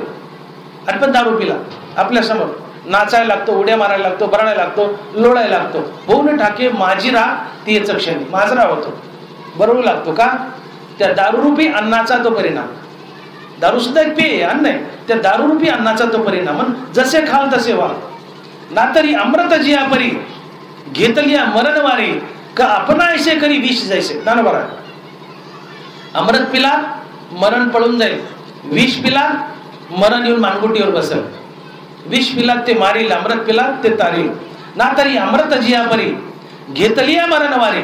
आणि पण दारू पिला, आपल्या समोर नाचायला लागतो, उड्या मारायला लागतो, बरडायला लागतो, लोळायला लागतो. होऊन ठाके माजिरा तीच क्षणी, माजरा होतो, बरोबर लागतो. का? त्या दारूरूपी अन्नाचा तो परिणाम. दारू सुद्धा एक पेय, अन्न आहे, त्या दारूरूपी अन्नाचा तो परिणाम. जसे खाल तसे व्हा. ना तरी अमृत जिया परी घेतलिया मरणवारी, का आपणा ऐसे करी विष जैसे. बरोबर. अमृत पिला मरण पळून जाईल, विष पिला मरण येऊन मानगुटीवर बसेल. विष पिलात ते मारील, अमृत पिलात ते तारील, ना तरी अमृत जिया परी घेतलिया मरण वारी,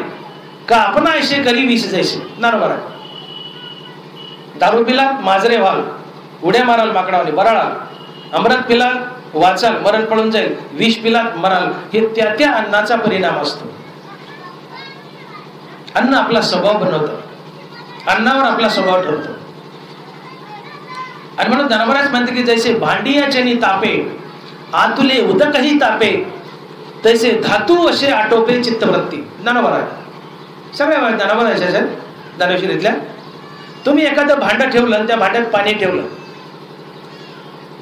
का आपणा ऐसे करी विष जैसे. नारोबर आहे. दारू पिलात माजरे व्हाल, उड्या माराल माकडावाने बराळाल, अमृत पिलाल वाचाल मरण पळून जाईल, विष पिलात मराल. हे त्या त्या अन्नाचा परिणाम असतो. अन्न आपला स्वभाव बनवतं, अन्नावर आपला स्वभाव ठरतो. आणि म्हणून धर्मराज म्हणते की जैसे भांडियाचेनी तापे आतुले उदकही तापे, तैसे धातू असे आटोपे चित्तवृत्ती. ज्ञानोबा आहे, सगळ्या ज्ञानोबा आहे ज्ञानेश्वरीतल्या. तुम्ही एखादं भांड ठेवलं आणि त्या भांड्यात पाणी ठेवलं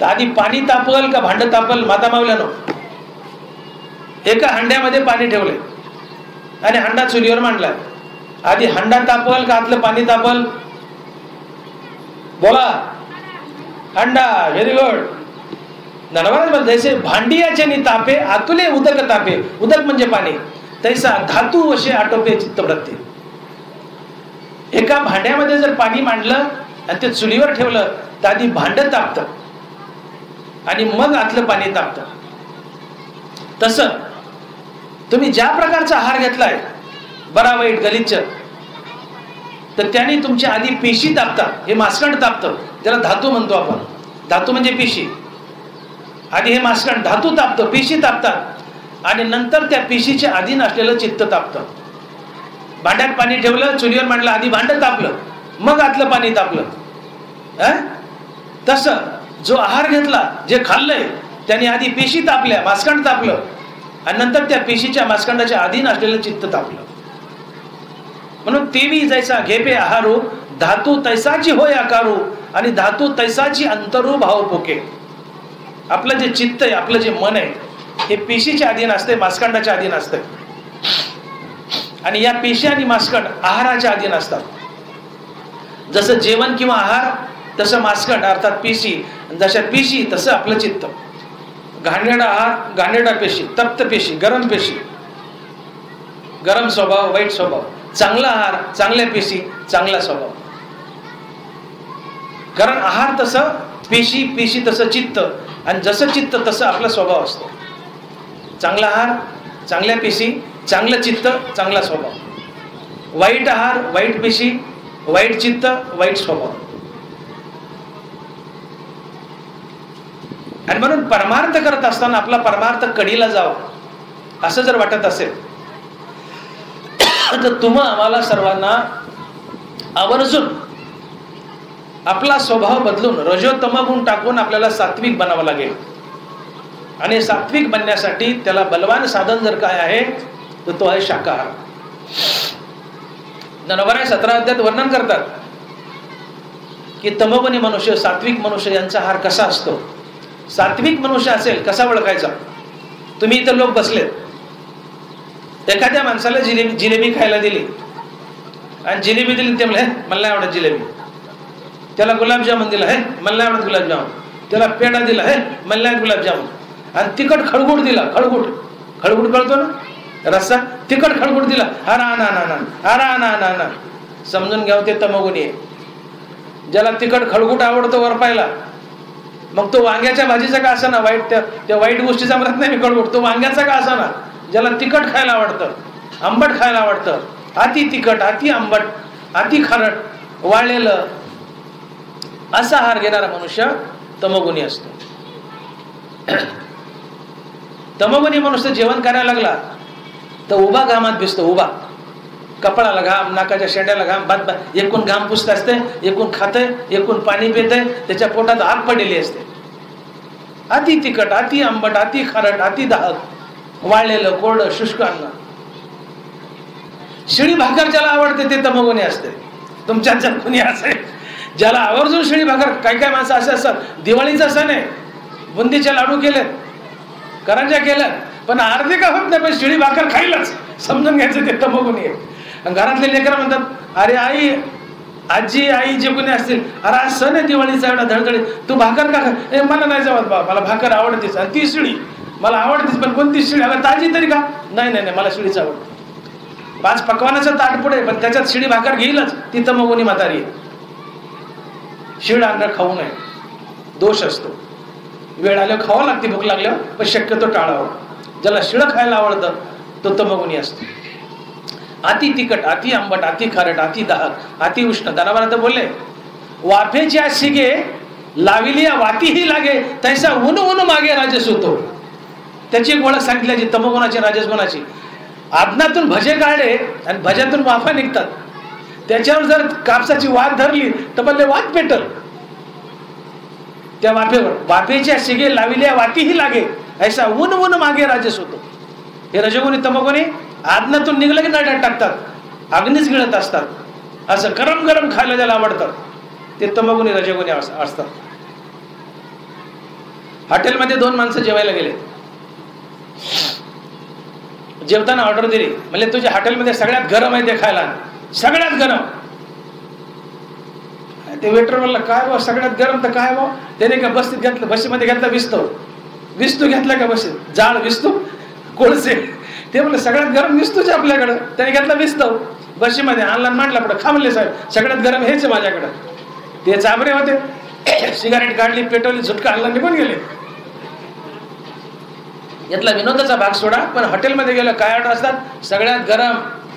तर आधी पाणी तापल का भांड तापल? माता मावल्यानो, एका हंड्यामध्ये पाणी ठेवलंय आणि हंडा चुलीवर मांडलाय, आधी हंडा तापल का आतलं पाणी तापल? बोला. हंडा. Very good. नरवाज जैसे भांडियाचे तापे आतुले उदक तापे, उदक म्हणजे पाणी, तैसा धातू वशे आटोपे चित्तवृत्ती. एका भांड्यामध्ये जर पाणी मांडलं आणि ते चुलीवर ठेवलं तर आधी भांड तापतं आणि मग आतलं पाणी तापतं. तसं तुम्ही ज्या प्रकारचा आहार घेतलाय, बरा वाईट गलिच्छ, तर त्याने तुमच्या आधी पेशी तापतात. हे मास्कंड तापतं, त्याला धातू म्हणतो आपण. धातू म्हणजे पेशी. आधी हे मास्कंड धातू तापतं, पेशी तापतात आणि नंतर त्या पेशीच्या अधीन असलेलं चित्त तापतं. भांड्यात पाणी ठेवलं, चुलीवर मांडलं, आधी भांड तापलं मग आतलं पाणी तापलं. तसं जो आहार घेतला, जे खाल्लंय, त्याने आधी पेशी तापल्या, मास्कंड तापलं आणि नंतर त्या पेशीच्या मास्कंडाच्या अधीन असलेलं चित्त तापलं. म्हणून तेवी जैसा घेपे आहारू, धातू तैसाची होय आकारू, आणि धातू तैसाची अंतरू भाव पोके. आपलं जे चित्त आहे, आपलं जे मन आहे, हे पेशीच्या अधीन असते, मास्कंडाच्या अधीन असते. आणि या पेशी आणि मास्कंड आहाराच्या अधीन असतात. जसं जेवण किंवा आहार तसं मास्कंड अर्थात पेशी, जशा पेशी तसं आपलं चित्त. घाणेरडा आहार घाणेरडा पेशी, तप्त पेशी, गरम पेशी, गरम स्वभाव, वाईट स्वभाव. चांगला आहार चांगल्या पेशी, चांगला स्वभाव. कारण आहार तसं पेशी, पेशी तसं चित्त, आणि जसं चित्त तसं आपला स्वभाव असतो. चांगला आहार चांगल्या पेशी, चांगलं चित्त, चांगला स्वभाव. वाईट आहार वाईट पेशी, वाईट चित्त, वाईट स्वभाव. आणि म्हणून परमार्थ करत असताना आपला परमार्थ कडीला जावा असं जर वाटत असेल तर तुम्हा आम्हाला सर्वांना आवर्जून आपला स्वभाव बदलून रजो तमगुण टाकून आपल्याला सात्विक बनावं लागेल. आणि सात्विक बनण्यासाठी त्याला बलवान साधन जर काय आहे तर तो आहे शाकाहार. नवरा 17 अध्यायात वर्णन करतात की तमोगुणी मनुष्य, सात्विक मनुष्य यांचा आहार कसा असतो. सात्विक मनुष्य असेल कसा ओळखायचा? तुम्ही इथं लोक बसलेत, एखाद्या माणसाला जिलेबी खायला दिली आणि जिलेबी दिली, ते म्हणले मला नाही आवडत जिलेबी. त्याला गुलाबजामुन दिला, हे मला नाही आवडत गुलाबजामुन. त्याला पेढा दिला, हे मला नाही गुलाबजामुन. आणि तिखट खळगुट दिला, खळगुट, खळगुट कळतो ना रस्सा, तिखट खळगुट दिला, अरा ना ना ना, अरा ना ना ना, समजून घ्यावं ते तमोगुणी आहे. ज्याला तिखट खळगुट आवडतो वरपायला, मग तो वांग्याच्या भाजीचा का असा ना, वाईट त्या वाईट गोष्टीचा म्हणत नाही मी खळगुट, तो वांग्याचा का असा ना, ज्याला तिखट खायला आवडतं, आंबट खायला आवडतं, अति तिखट, अति आंबट, अति खारट, वाळलेलं, असा आहार घेणारा मनुष्य तमोगुणी असतो. तमोगुणी मनुष्य जेवण करायला लागला तर उभा घामात भिजतो. उभा, कपाळाला घाम, नाकाच्या शेंड्याला घाम, भात एकूण घाम पुसत असते, एकूण खाते, एकूण पाणी पिते, त्याच्या पोटात आग पडलेली असते. अति तिखट, अति आंबट, अति खारट, अति दाहक, वाळलेलं, कोरडं, शुष्क अन्न. शिळी भाकर ज्याला आवडते ते तमोगुणी असते. तुमच्यात जर कोणी असेल ज्याला आवर्जून शिळी भाकर, काय काय माणसं असे असतात, दिवाळीचा सण आहे, बुंदीचे लाडू केलेत, करंज्या केल्यात, पण अर्धे का होत नाही, पण शिळी भाकर खाईलच, समजून घ्यायचं ते तमोगुणी आहे. घरातले लेकरं म्हणतात, अरे आई, आजी, आई जे कोणी असतील, अरे आज सण आहे दिवाळीचा एवढा धडधडीत, तू भाकर का खा? मला नाही जमत बा, मला भाकर आवडतेच, आणि ती शिळी मला आवडतेच, पण कोणती शिळी? अगं ताजी तरी का? नाही नाही नाही, मला शिळीच आवडते. 5 पकवानाचं ताट पुढे, पण त्याच्यात शिळी भाकर घेईलच, ती तमोगुणी म्हातारी आहे. शिळ अन्न खाऊ नये, दोष असतो. वेळ आल्यावर खावं लागते भूक लागल्यावर, पण शक्यतो टाळावं. ज्याला शिळं खायला आवडतं तो तमोगुणी असतो. अति तिखट, अति आंबट, अति खारट, अति दाहक, अति उष्ण. जनावर तर बोलले वाफेच्या शिगे लाविलिया वातीही लागे, तैसा ऊन ऊन मागे राजस होतो. त्याची एक ओळख सांगितल्याची तमोगुणाची राजसगुणाची. आदनातून भजे काढले आणि भज्यातून वाफा निघतात. त्याच्यावर जर कापसाची वात धरली तर भले वात पेटल. त्या वाफेवर वाफेच्या शिगे लाविल्या वातीही लागे, ऐसा ऊन ऊन मागे राजस होतो. हे रजोगुणी तमोगुणी आदनातून निघलं की नळ्यात टाकतात, अग्नीच गिळत असतात. असं गरम गरम खायला ज्याला आवडतं ते तमोगुणी रजोगुणी असतात. हॉटेलमध्ये 2 माणसं जेवायला गेले. जेवताना ऑर्डर दिली, म्हणजे तुझ्या हॉटेलमध्ये सगळ्यात गरम आहे ते खायला, सगळ्यात गरम. ते वेटर म्हणलं काय बा सगळ्यात गरम तर काय बा. त्याने का बसतीत घेतलं, बशीमध्ये घेतला विस्तू घेतला का बशीत, जाळ विस्तू कोळसे. ते म्हणलं सगळ्यात गरम विस्तूच आपल्याकडं. त्याने घेतला विस्तव बशीमध्ये आणला, मांडला पुढं. खा म्हणले साहेब सगळ्यात गरम हेच आहे माझ्याकडं. ते चाबरे होते, सिगारेट काढली, पेटवली, झुटका आणला, निघून गेले. यातला विनोदाचा भाग सोडा, पण हॉटेलमध्ये गेलं काय ऑर्डर असतात, सगळ्यात गरम,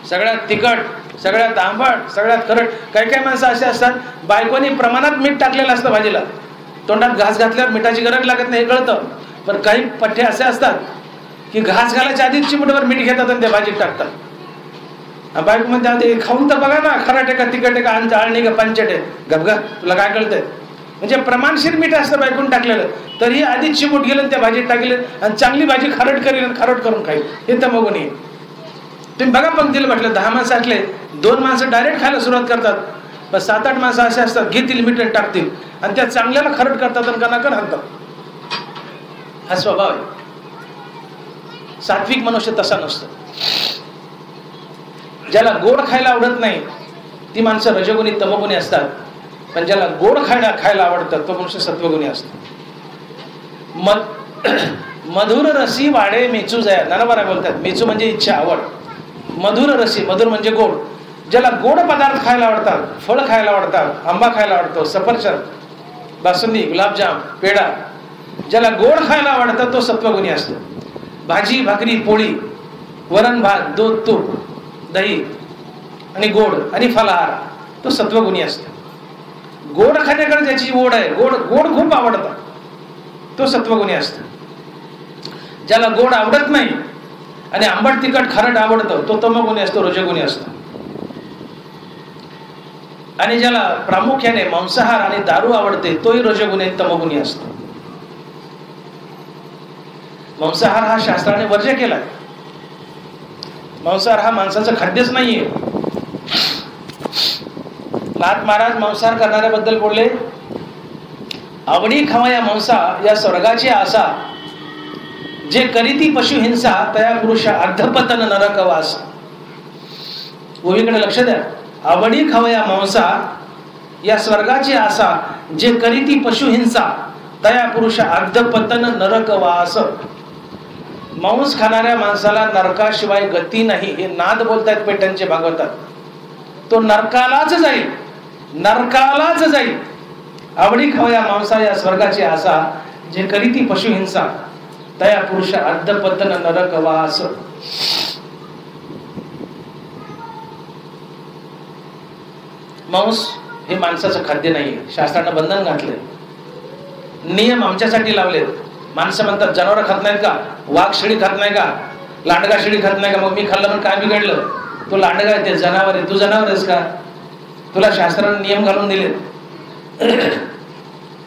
सगळ्यात तिखट, सगळ्यात आंबट, सगळ्यात खरट. काही काही माणसं असे असतात बायकोनी प्रमाणात मीठ टाकलेलं असतं भाजीला, तोंडात घास घातल्यावर मिठाची गरज लागत नाही हे कळतं. पण काही पठ्ठे असे असतात की घास घालायच्या आधीच चिमूटभर मीठ घेतात आणि त्या भाजीत टाकतात. बायको म्हणते खाऊन तर बघा ना, खराटे का तिखट आहे का, आळणी का पंचट आहे. गबगा तुला काय कळतंय. म्हणजे प्रमाणशीर मीठ असतं बायकून टाकलेलं, तरी आधीच चिमूट गेलं त्या भाजीत टाकले आणि चांगली भाजी खारट करेल आणि खारट करून खाईल. हे तमोगुणी. तुम्ही बघा पंक्तीला म्हटलं 10 माणसं असले, 2 माणसं डायरेक्ट खायला सुरुवात करतात, पण 7-8 माणसं असे असतात घेतील मीठ टाकतील आणि त्या चांगल्याला खारट करतात आणि कणाकण हाणतात. हा स्वभाव आहे. सात्विक मनुष्य तसा नसतो. ज्याला गोड खायला आवडत नाही ती माणसं रजोगुणी तमोगुणी असतात, पण ज्याला गोड खायला आवडतं तो मनुष्य सत्वगुणी असतो. मधुर रसी वाडे मेचू जया. नानाबारा बोलतात मेचू म्हणजे इच्छा, आवड. मधुर रसी, मधुर म्हणजे गोड. ज्याला गोड पदार्थ खायला आवडतात, फळ खायला आवडतात, आंबा खायला आवडतो, सफरचंद, बासुंदी, गुलाबजाम, पेढा, ज्याला गोड खायला आवडतं तो सत्वगुणी असतो. भाजी भाकरी पोळी, वरण भात, दूध तूप, दही आणि गोड आणि फलाहार तो सत्वगुणी असतो. गोड खाण्याकडे ज्याची ओढ आहे, गोड खूप आवडतं तो सत्वगुणी असतो. ज्याला गोड आवडत नाही आणि आंबट तिखट खारट आवडतं तो तमोगुणी असतो, रजोगुणी असतो. आणि ज्याला प्रामुख्याने मांसाहार आणि दारू आवडते तोही रजोगुणी तमोगुणी असतो. मांसाहार हा शास्त्राने वर्ज्य केलाय. मांसाहार हा माणसाचं खाद्यच नाहीये. नाथ महाराज मांसाहार करणाऱ्याबद्दल बोलले, आवडी खावया मांसा या स्वर्गाची आशा, जे करीती पशु हिंसा तया पुरुषा अधपतन नरकवास. ओवीकडे लक्ष द्या. आवडी खावया मांसा या स्वर्गाची आशा, जे करीती पशु हिंसा तया पुरुषा अधपतन नरकवास. मांस खाणाऱ्या माणसाला नरकाशिवाय गती नाही हे नाद बोलतायत पैठणचे भागवतात. तो नरकालाच जाईल, नरकालाच जाईल. आवडी खावया मांसा या स्वर्गाची आशा, जे करीती पशु हिंसा तया पुरुष अधपतन नरकवास. मांस हे माणसाचं खाद्य नाही. शास्त्रानं बंधन घातले, नियम आमच्यासाठी लावलेत. माणसं म्हणतात जनावर खात नाहीत का, वाघ शेळी खात नाही का, लांडगा शेळी खात नाही का, मग मी खाल्लं पण काय बिघडलं. तो लांडगा आहे, ते जनावर आहे, तू जनावर आहेस का. तुला शास्त्राने नियम घालून दिले.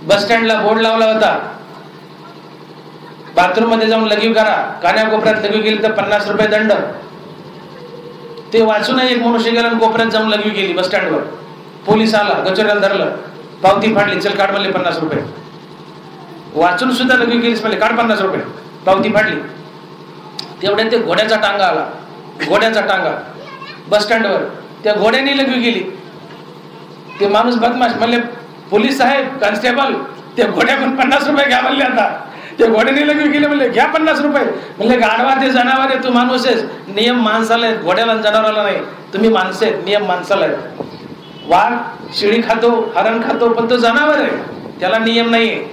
बस स्टँडला बोर्ड लावला होता, बाथरूम मध्ये जाऊन लघवी करा, कान्याकोपऱ्यात लघवी गेली तर 50 रुपये दंड. ते वाचूनही एक मनुष्य गेला आणि कोपऱ्यात जाऊन लघवी केली बस स्टँडवर. पोलीस आला, गचोऱ्याला धरलं, पावती फाडली, चल काढ म्हणले 50 रुपये. वाचून सुद्धा लघवी केलीस म्हणले, काढ 50 रुपये, पावती फाडली. तेवढ्या ते घोड्याचा टांगा आला, घोड्याचा टांगा बस स्टँडवर, त्या घोड्याने लघवी गेली. ते माणूस बदमाश म्हणले, पोलीस साहेब, कॉन्स्टेबल, त्या घोड्याकडून 50 रुपये घ्या म्हणले. आता त्या घोड्याने लघवी गेले, म्हणले घ्या 50 रुपये. म्हणले गाढवा ते जनावर आहे, तू माणूस आहेस. नियम माणसाला आहेत, घोड्याला जनावराला नाही. तुम्ही माणसं आहेत, नियम माणसाला आहेत. वाघ शेळी खातो, हरण खातो, पण तो जनावर आहे, त्याला नियम नाहीये.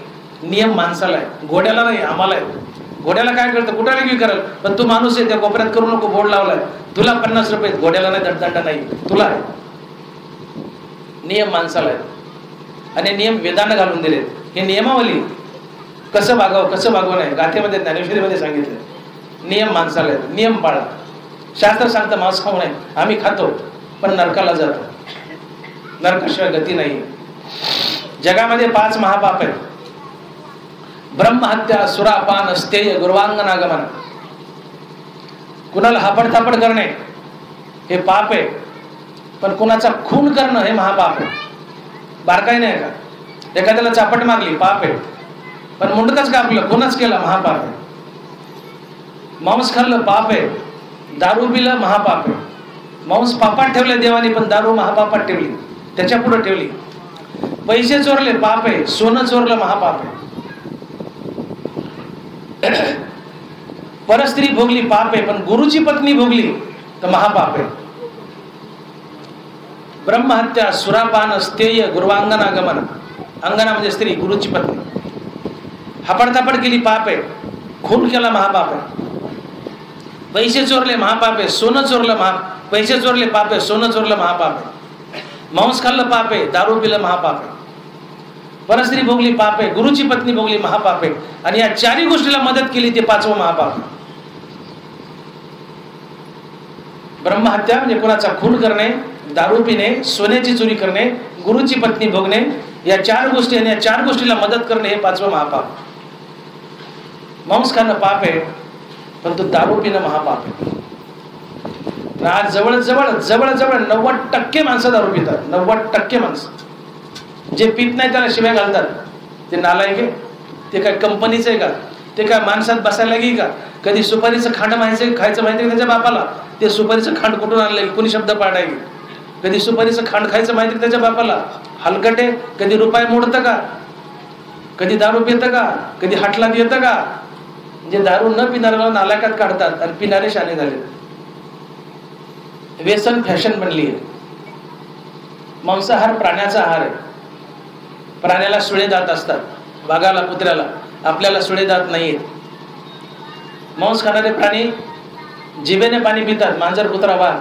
नियम माणसाला आहे, घोड्याला नाही, आम्हाला आहे. घोड्याला काय कळतं, कुठे की करेल, पण तू माणूस आहे, त्या कोपऱ्यात करू नको, बोर्ड लावलाय, तुला 50 रुपये, घोड्याला नाही, दंड नाही, तुला आहे. नियम माणसाला आहे आणि नियम वेदांना घालून दिले. हे नियमावली कसं वागावं कसं वागवं नाही, गाथेमध्ये ज्ञानेश्वरीमध्ये सांगितलं. नियम माणसाला आहेत, नियम पाळा. शास्त्र सांगतं मांस खाऊ नये, आम्ही खातो पण नरकाला जातो, नरकाशिवाय गती नाही. जगामध्ये 5 महापाप आहेत. ब्रह्महत्या, सुरापान, स्थेय, गुरुवांगनागमन. कुणाला हापडतापड करणे हे पाप आहे, पण कुणाचा खून करणं हे महापाप आहे. बारकाई नाही का, एखाद्याला चापट मारली पाप आहे, पण मुंडकच कापलं कोणाच केलं महापाप आहे. मांस खाल्लं पाप आहे, दारू पिलं महापाप आहे. मांस पापात ठेवले देवानी, पण दारू महापापात ठेवली, त्याच्या पुढे ठेवली. पैसे चोरले पाप आहे, सोनं चोरलं महापाप आहे. परस्त्री भोगली पाप आहे, पण गुरुची पत्नी भोगली तर महापाप आहे. ब्रह्महत्या, सुरापान, स्थेय, गुरुवांगनागमन. अंगना म्हणजे स्त्री, गुरुची पत्नी. हापडतापड केली पाप आहे, खून केला महापाप आहे. पैसे चोरले महापाप आहे, सोनं चोरलं पैसे चोरले पाप आहे, सोनं चोरलं महापाप आहे. मांस खाल्लं पाप आहे, दारू पिलं महापाप आहे. परस्त्री भोगली पाप आहे, गुरुची पत्नी भोगली महापाप आहे. आणि या 4 गोष्टीला मदत केली ते 5वं महापाप. ब्रह्महत्या म्हणजे कोणाचा खून करणे, दारू पिणे, सोन्याची चोरी करणे, गुरुची पत्नी भोगणे, या 4 गोष्टी आणि या 4 गोष्टीला मदत करणे हे 5वं महापाप. मांस खाणं पाप आहे, पण तो दारू पिणं महापाप आहे. आज जवळ 90% माणसं दारू पितात. 90% माणसं. जे पित नाही त्याला शिव्या घालतात, ते नालायक आहे. ते काय कंपनीचं आहे का, ते काय माणसात बसायला की का. कधी सुपारीचं खांड खायचं माहिती का त्याच्या बापाला, ते सुपारीचं खांड कुठून आणलंय, कोणी शब्द पाडाय. कधी सुपारीचं खांड खायचं माहिती का त्याच्या बापाला, हलकटे. कधी रुपये मोडतं का, कधी दारू पितं का, कधी हाटलात येतं का. जे दारू न पिणाऱ्याला नालायकात काढतात आणि पिणारे शाणे झाले. व्यसन फॅशन बनली आहे. मांसाहार प्राण्याचा आहार आहे. प्राण्याला सुळे दात असतात, वाघाला, कुत्र्याला. आपल्याला सुळे दात नाहीयेत. मांस खाणारे प्राणी जिभेने पाणी पितात, मांजर, कुत्रा, वाघ.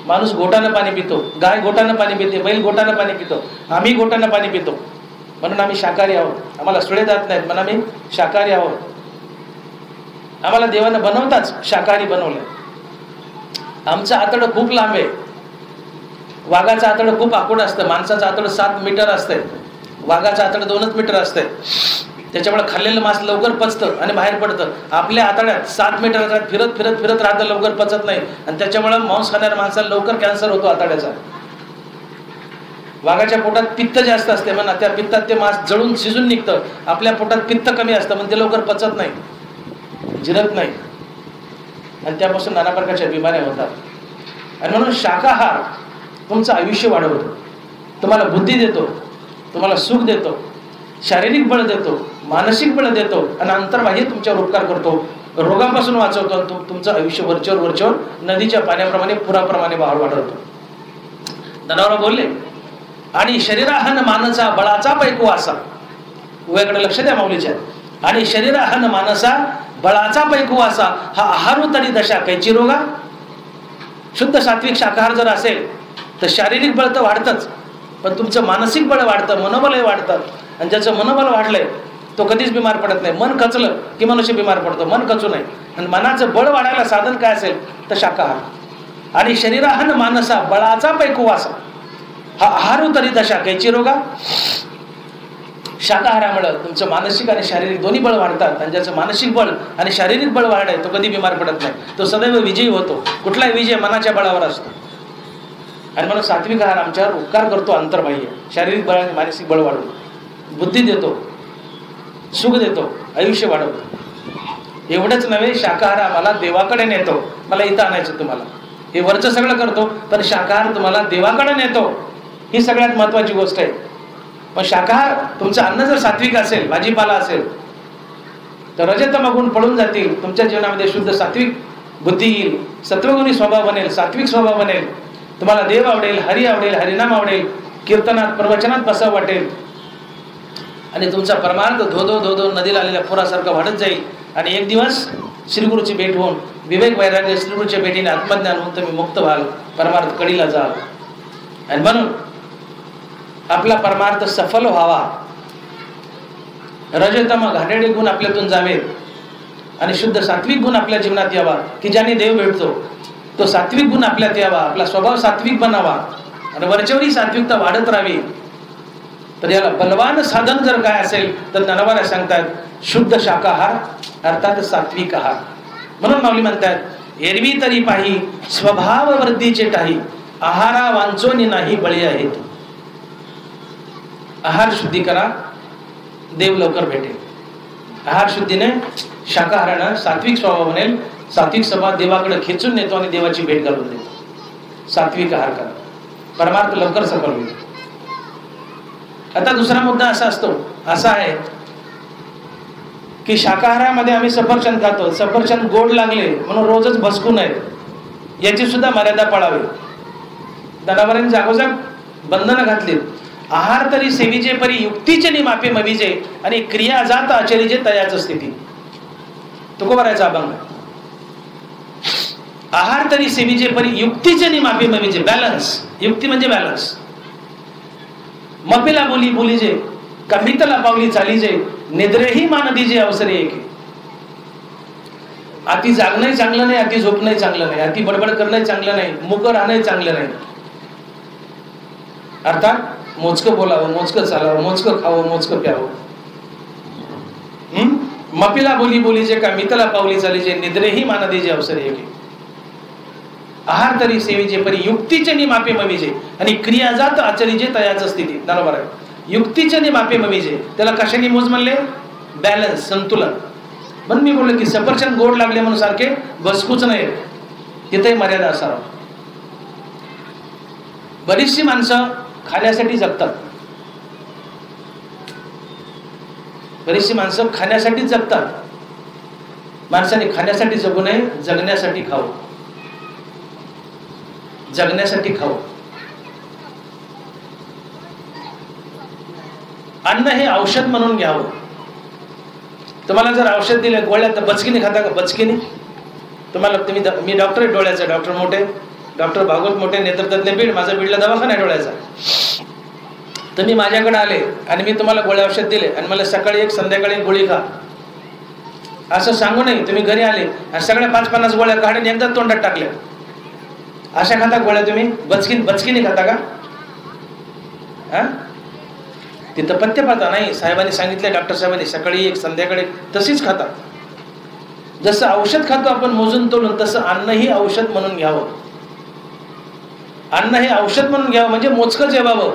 माणूस घोटानं पाणी पितो, गाय घोटानं पाणी पिते, बैल घोटानं पाणी पितो, आम्ही घोटानं पाणी पितो. म्हणून आम्ही शाकाहारी आहोत. आम्हाला सुळे दात नाहीत म्हणून आम्ही शाकाहारी आहोत. आम्हाला देवानं बनवताच शाकाहारी बनवलं. आमचं आतडं खूप लांब आहे. वाघाचं आतडं खूप आखूड असतं, माणसाचं आतडं 7 मीटर असतंय, वाघाचं आतडं 2 मीटर असतंय. त्याच्यामुळे खाल्लेलं मांस लवकर पचतं आणि बाहेर पडतं. आपल्या आतड्यात 7 मीटर फिरत राहतं, लवकर पचत नाही. आणि त्याच्यामुळे मांस खाणाऱ्या माणसाला लवकर कॅन्सर होतो आतड्याचा. वाघाच्या पोटात पित्त जास्त असते म्हणा, त्या पित्तात ते मांस जळून शिजून निघतं. आपल्या पोटात पित्त कमी असतं म्हणून ते लवकर पचत नाही, जिरत नाही, आणि त्यापासून नाना प्रकारच्या बिमाऱ्या होतात. आणि म्हणून शाकाहार तुमचं आयुष्य वाढवतो, तुम्हाला बुद्धी देतो, तुम्हाला सुख देतो, शारीरिक बळ देतो, मानसिक बळ देतो, आणि अंतर्बाह्य तुमच्यावर उपकार करतो, रोगापासून वाचवतो, आणि तुमचं आयुष्य वरचेवर नदीच्या पाण्याप्रमाणे पुराप्रमाणे वाढवतो. जनावर बोलले, आणि शरीराहन मानसा बळाचा पैकू असा. उभ्याकडे लक्ष द्या माऊलीच्या. आणि शरीराहन मानसा बळाचा पैकू असा, हा आहारू तरी दशा कैची रोगा. शुद्ध सात्विक शाकाहार जर असेल तर शारीरिक बळ तर वाढतंच, पण तुमचं मानसिक बळ वाढतं, मनोबलही वाढतं. आणि ज्याचं मनोबल वाढलंय तो कधीच बिमार पडत नाही. मन खचलं की मनुष्य बिमार पडतो, मन खचू नये. आणि मनाचं बळ वाढायला साधन काय असेल तर शाकाहार. आणि शरीराहन मानसा बळाचा पैकू असा, हा आहारू तरी दशा कैची रोगा. शाकाहारामुळे तुमचं मानसिक आणि शारीरिक दोन्ही बळ वाढतात. आणि ज्याचं मानसिक बळ आणि शारीरिक बळ वाढलंय तो कधी बिमार पडत नाही, तो सदैव विजयी होतो. कुठलाही विजय मनाच्या बळावर असतो. आणि म्हणून सात्विक आहार आमच्यावर उपकार करतो, अंतर्बाह्य शारीरिक बळ आणि मानसिक बळ वाढवतो, बुद्धी देतो, सुख देतो, आयुष्य वाढवतो. एवढंच नव्हे, शाकाहार आम्हाला देवाकडे नेतो. मला इथं आणायचं तुम्हाला, हे वरचं सगळं करतो, पण शाकाहार तुम्हाला देवाकडे नेतो. ही सगळ्यात महत्वाची गोष्ट आहे. पण शाकाहार तुमचं अन्न जर सात्विक असेल, भाजीपाला असेल, तर रजतमगुण पळून जातील. तुमच्या जीवनामध्ये शुद्ध सात्विक बुद्धी येईल, सत्वगुणी स्वभाव बनेल, सात्विक स्वभाव बनेल. तुम्हाला देव आवडेल, हरी आवडेल, हरिनाम आवडेल, कीर्तनात प्रवचनात बसावं वाटेल. आणि तुमचा परमार्थ धो धो नदीला आलेल्या पुरासारखा वाढत जाईल आणि एक दिवस श्रीगुरूची भेट होऊन विवेक वैराग्य श्रीगुरूच्या भेटीने आत्मज्ञान होऊन तुम्ही मुक्त व्हाल, परमार्थ कडीला जाल. आणि म्हणून आपला परमार्थ सफल व्हावा, रजतम घाणेरडे गुण आपल्यातून जावेत आणि शुद्ध सात्विक गुण आपल्या जीवनात यावा, की ज्याने देव भेटतो तो सात्विक गुण आपल्यात यावा, आपला स्वभाव सात्विक बनावा आणि वरचेवरी सात्विकता वाढत राहावी. तर याला बलवान साधन जर काय असेल तर ज्ञानोबा सांगतात शुद्ध शाकाहार अर्थात सात्विक आहार. म्हणून माऊली म्हणतात एरवी तरी पाही स्वभाव वृद्धीचे टाही, आहारा वांचोनी नाही बळी आहेत. आहार शुद्धी करा, देव लवकर भेटेल. आहार शुद्धीने शाकाहारानं सात्विक स्वभाव बनेल, सात्विक स्वभाव देवाकडे खेचून नेतो आणि देवाची भेट घालून देतो. सात्विक आहार करा, परमार्थ लवकर सफल होईल. आता दुसरा मुद्दा असा आहे की शाकाहारामध्ये आम्ही सफरचंद खातो, सफरचंद गोड लागले म्हणून रोजच भसकू नये, याची सुद्धा मर्यादा पाळावी. जनावरांनी जागोजाग बंधनं घातली. आहार तरी सेविजे परी युक्तीचे नि मापे मविजे आणि क्रिया जात आचरिजे तयाच स्थिती. तुकोबारायचा अभंग. आहार तरी सेविजे परी युक्तीचे नि मापे मविजे, बॅलन्स. युक्ती म्हणजे बॅलन्स. मपेला बोली बोलीजे कमितला पावली चालीजे, निद्रेही मान दीजे अवसरे एके. अति जागणं चांगलं नाही, अति झोपणं चांगलं नाही, अति बडबड करणं चांगलं नाही, मुक राहणं चांगलं नाही. अर्थात मोजकं बोलावं, मोजकं चालावं, मोजकं खावं, मोजकं प्यावं. मपिला बोली बोलीजे का मितला पावली चालीजे, निद्रेही मान दीजे अवसरे एके. आहार तरी सेविजे परी युक्तीचे नि मापे मविजे आणि क्रिया जात आचरिजे तयाच स्थिती. बरोबर आहे. युक्तीचे नि मापे मविजे, त्याला कशाने मोज म्हणले? बॅलन्स, संतुलन. म्हणून मी बोललो की सफरचंद गोड लागले म्हणून सारखे बसकूच नाही, तिथे मर्यादा असावं. बरीचशी माणसं खाण्यासाठी जगतात, बरीचशी माणसं खाण्यासाठी जगतात. माणसाने खाण्यासाठी जगू नये, जगण्यासाठी खावं, जगण्यासाठी खावं. अन्न हे औषध म्हणून घ्यावं. तुम्हाला जर औषध दिले गोळ्या तर बचकीने खाता का? बचकीने. तुम्हाला मी डॉक्टर आहे डोळ्याचा, डॉक्टर मोठे, डॉक्टर भागवत मोठे, नेत्रतज्ञ बीड, माझा बीडला दवाखाना आहे डोळ्याचा. तुम्ही माझ्याकडे आले आणि मी तुम्हाला गोळ्या औषध दिले आणि मला सकाळी एक संध्याकाळी एक गोळी खा असं सांगू नये. तुम्ही घरी आले आणि सगळ्या 5-50 गोळ्या काढून एकदा तोंडात टाकल्या, अशा खाता गोळ्या तुम्ही? बचकीने खाता का? तिथं पथ्य पाहता नाही. साहेबांनी सांगितलं, डॉक्टर साहेबांनी सकाळी एक संध्याकाळी, तशीच खातात. जसं औषध खातो आपण मोजून तोडून, तसं अन्न ही औषध म्हणून घ्यावं. अन्न हे औषध म्हणून घ्यावं म्हणजे मोजकं जेवावं,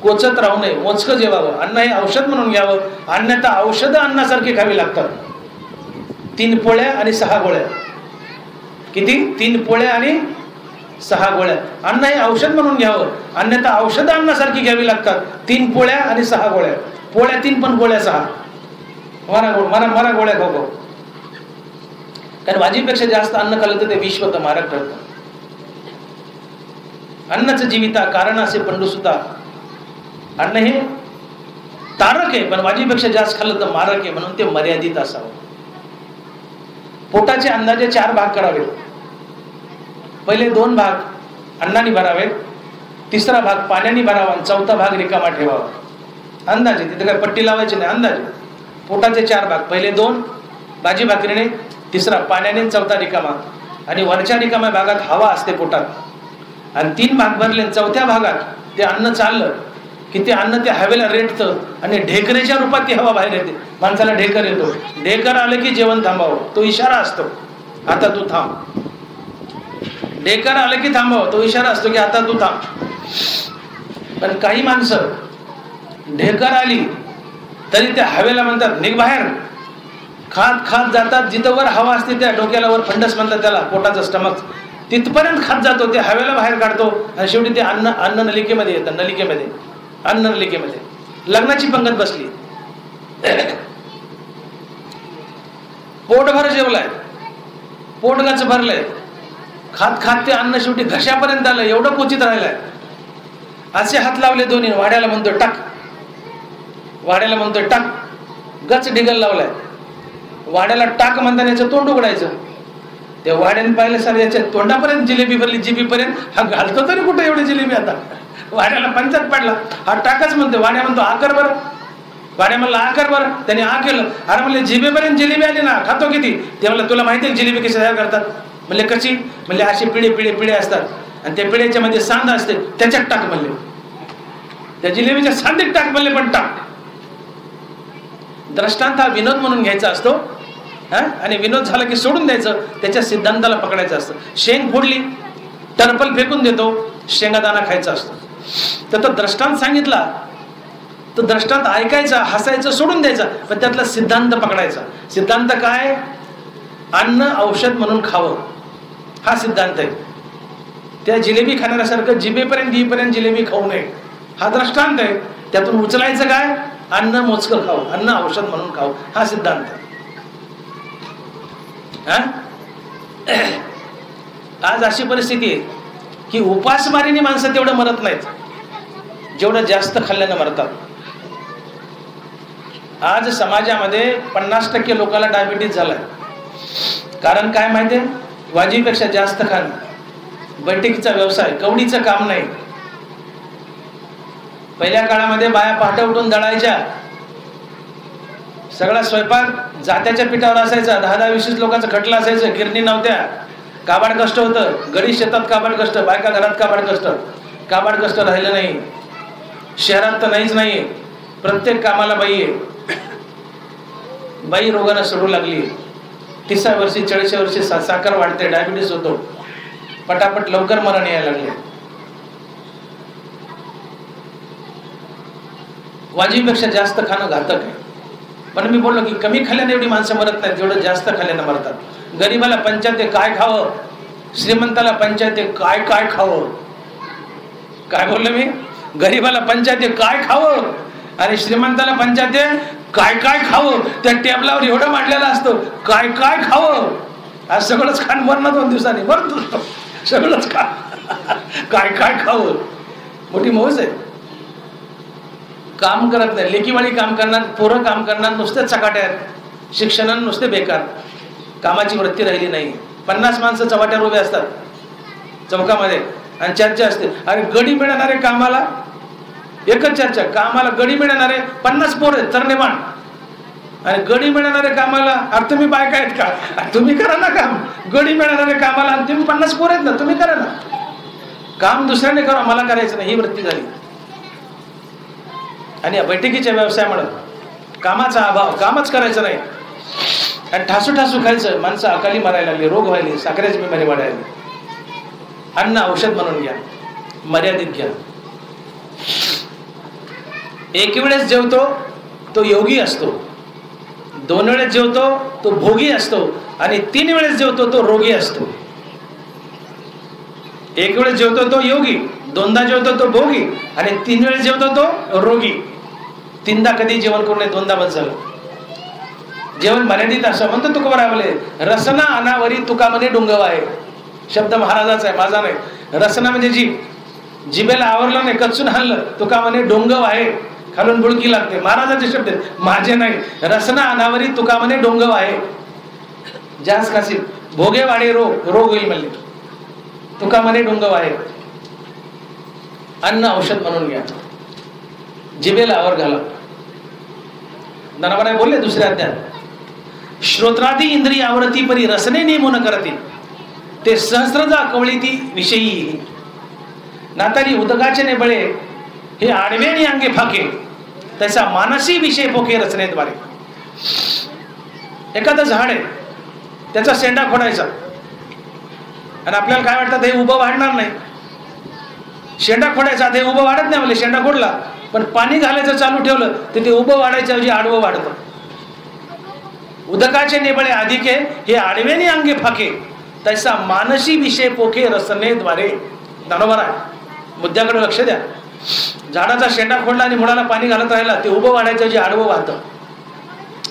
कोचत राहू नये, मोजकं जेवावं. अन्न हे औषध म्हणून घ्यावं, अन्यथा औषधं अन्नासारखी खावी लागतात. 3 पोळ्या आणि 6 गोळ्या. किती? 3 पोळ्या आणि 6 गोळ्या. अन्न हे औषध म्हणून घ्यावं, अन्यथा औषधं अन्नासारखी घ्यावी लागतात. 3 पोळ्या आणि 6 गोळ्या. पोळ्या 3 पण गोळ्या 6. मला गोळ्या खाऊ. कारण भाजीपेक्षा जास्त अन्न खाल्लं तर ते विश्व तर मारक ठरतं. अन्नच जीविता कारण असे पंडूसुता. अन्न हे तारक आहे, पण भाजीपेक्षा जास्त खाल्लं तर मारक आहे, म्हणून ते मर्यादित असावं. पोटाचे अंदाजे 4 भाग करावे. पहिले 2 भाग अन्नाने भरावे, 3रा भाग पाण्याने भरावा, 4था भाग रिकामा ठेवावा. अंदाजे, तिथे काय पट्टी लावायची नाही, अंदाजे. पोटाचे 4 भाग, पहिले 2 भाजी भाकरीने, 3रा पाण्याने, 4था रिकामा. आणि वरच्या रिकाम्या भागात हवा असते पोटात. आणि 3 भाग भरले, 4थ्या भागात ते अन्न चाललं की ते अन्न ते हवेला रेटतं आणि ढेकरेच्या रूपात ती हवा बाहेर येते. माणसाला ढेकर येतो. ढेकर आलं की जेवण थांबावं, तो इशारा असतो, आता तू थांब. ढेकर आलं की थांबावं, तो इशारा असतो की आता तू थांब. पण काही माणसं ढेकर आली तरी त्या हवेला म्हणतात निघ बाहेर. खात जातात, जिथं वर हवा असते त्या डोक्याला वर फंडस म्हणतात त्याला, पोटाचं स्टमक, तिथपर्यंत खात जातो, ते हवेला बाहेर काढतो आणि शेवटी ते अन्न नलिकेमध्ये येतं. नलिकेमध्ये, अन्न नलिकेमध्ये लग्नाची पंगत बसली. पोटभर जेवलाय, पोटगाच भरलंय, खात ते अन्न शेवटी घशापर्यंत आलं, एवढं क्वचित राहिलंय. असे हात लावले दोन्ही, वाड्याला म्हणतो टाक. वाड्याला म्हणतोय टाक, गच ढिगल लावलाय. वाड्याला टाक म्हणताना याचं तोंड उघडायचं. त्या वाड्याने पाहिलं सर याच्या तोंडापर्यंत जिलेबी भरली, जिबीपर्यंत. हा घालतो तरी कुठे एवढी जिलेबी आता. वाड्याला पंचायत पडला. हा टाकच म्हणतो. वाड्या म्हणतो आ कर बरं. वाड्या म्हणला आ कर बरं. त्याने आ केलं. अरे म्हणले जिबेपर्यंत जिलेबी आली ना, खातो किती? ते म्हणलं तुला माहिती आहे जिलेबी कशी तयार करतात? म्हणले कशी? म्हणले असे पिढे असतात आणि त्या पिढ्याच्या मध्ये सांद असते, त्याच्यात टाक म्हणले. त्या जिलेबीच्या सांदीत टाक म्हणले, पण टाक. दृष्टांत हा विनोद म्हणून घ्यायचा असतो आणि विनोद झाला की सोडून द्यायचं. त्याच्या सिद्धांताला पकडायचं असतं. शेंग फोडली, टरपल फेकून देतो, शेंगादाणा खायचा असतो. तर तो दृष्टांत सांगितला तो दृष्टांत ऐकायचा, हसायचं, सोडून द्यायचा, पण त्यातला सिद्धांत पकडायचा. सिद्धांत काय? अन्न औषध म्हणून खावं, हा सिद्धांत आहे. त्या जिलेबी खाणाऱ्यासारखं जिभेपर्यंत येईपर्यंत जिलेबी खाऊ नये, हा दृष्टांत आहे. त्यातून उचलायचं काय? अन्न मोजकं खाऊ, अन्न औषध म्हणून खाऊ, हा सिद्धांत आहे. आज अशी परिस्थिती आहे की उपासमारीने माणसं तेवढं मरत नाहीत जेवढं जास्त खाल्ल्यानं मरतात. आज समाजामध्ये 50% लोकांना डायबिटीज झालाय. कारण काय माहितीये? वाजीपेक्षा जास्त खाणं, बैठकीचा व्यवसाय, कवडीचं काम नाही. पहिल्या काळामध्ये बाया पहाटे उठून दळायच्या, सगळा स्वयंपाक जात्याच्या पिठावर असायचा. 10-20 लोकांचं खटलं असायचं. गिरणी नव्हत्या, काबाड कष्ट होतं. गडी शेतात काबाड कष्ट, बायका घरात काबाड कष्ट. काबाड कष्ट राहिलं नाही. शहरात तर नाहीच नाही. प्रत्येक कामाला बाई आहे. बाई रोगानं सडू लागली. 30 वर्षी 40 वर्षी साखर वाढते, डायबिटीस होतो, पटापट लवकर मरण यायला लागले. वाजीपेक्षा जास्त खाणं घातक आहे. पण मी बोललो की कमी खाल्ल्याने एवढी माणसं मरत नाहीत जेवढं जास्त खाल्ल्यानं मरतात. गरीबाला पंचायत आहे काय खावं, श्रीमंताला पंचायत आहे काय खावं. काय बोललो मी? गरीबाला पंचायत आहे काय खावं आणि श्रीमंताला पंचायत आहे काय खावं. त्या टेबलावर एवढं मांडलेलं असतं काय खावं. आज सगळंच खाण मरणं 2 दिवसांनी मरत सगळंच खा. काय खावं. मोठी मौज आहे. काम करत नाही, लेकीवाळी काम करणार, पोरं काम करणार, नुसते चकाट्या आहेत. शिक्षणानं नुसते बेकार, कामाची वृत्ती राहिली नाही. 50 माणसं चव्हाट्यावर उभे असतात चौकामध्ये आणि चर्चा असते. अरे गडी मिळणारे कामाला, एकच चर्चा, कामाला गडी मिळणारे 50 पोर आहेत तरनेबाण, आणि गडी मिळणारे कामाला अरे तुम्ही बायका आहेत का, तुम्ही करा ना काम. गडी मिळणारे कामाला आणि तुम्ही 50 पोर आहेत ना, तुम्ही करा ना काम. दुसऱ्याने करा, मला करायचं नाही, ही वृत्ती झाली. आणि या बैठकीच्या व्यवसायामुळे कामाचा अभाव, कामच करायचं नाही आणि ठासू खायचं. माणसं अकाली मरायला लागली, रोग व्हायले, साखरेची बिमारी वाढायली. अन्न औषध म्हणून घ्या, मर्यादित घ्या. एक वेळेस जेवतो तो योगी असतो, 2 वेळेस जेवतो तो भोगी असतो आणि 3 वेळेस जेवतो तो रोगी असतो. 1 वेळेस जेवतो तो योगी, 2दा जेवतो तो भोगी आणि 3 वेळेस जेवतो तो रोगी. 3दा कधी जेवण करू नये, 2दा बस झालं. जेवण मर्यादित असं म्हणतो तुकोबा रावले. रसना अनावरी तुका म्हणे डोंगवा आहे. शब्द महाराजाचा आहे, माझा नाही. रसना म्हणजे जीभ, जिभेला आवरलं नाही, कच्चून हल्लं, तुका म्हणे डोंगव आहे, खालून बुडकी लागते. महाराजाचे शब्द माझे नाही. रसना अनावरी तुका म्हणे डोंगव आहे. जास्त खासी भोगे वाढे रोग होईल म्हणले, तुका म्हणे डोंगव आहे. अन्न औषध म्हणून घ्या, जिभेला आवर घाला. नानाबाई बोलले दुसऱ्या अध्यायात, श्रोत्रादी इंद्रिय आवरती परी रसने नेमून करती, ते सहस्रदा कवळीती विषयी. नातारी उदकाचे ने बळे हे आडवेणी अंगे फाके, त्याचा मानसी विषय पोके रचनेद्वारे. एखादं झाड आहे, त्याचा शेंडा खोडायचा आणि आपल्याला काय वाटतं हे उभं वाढणार नाही. शेंडा खोडायचा, ते उभं वाढत नाही. म्हणजे शेंडा खोडला पण पाणी घालायचं चालू ठेवलं तर ते उभं वाढायच्या ऐवजी आडवं वाढतं. उदकाचे नेबळे अधिके हे आडवेनी अंगे फाके, तसा मानसी विषय पोके रसनेद्वारे. बरोबर आहे, मुद्द्याकडे लक्ष द्या. झाडाचा शेंडा खोडला आणि मुळाला पाणी घालत राहिला, ते उभं वाढायचं ऐवजी आडवं वाढतं,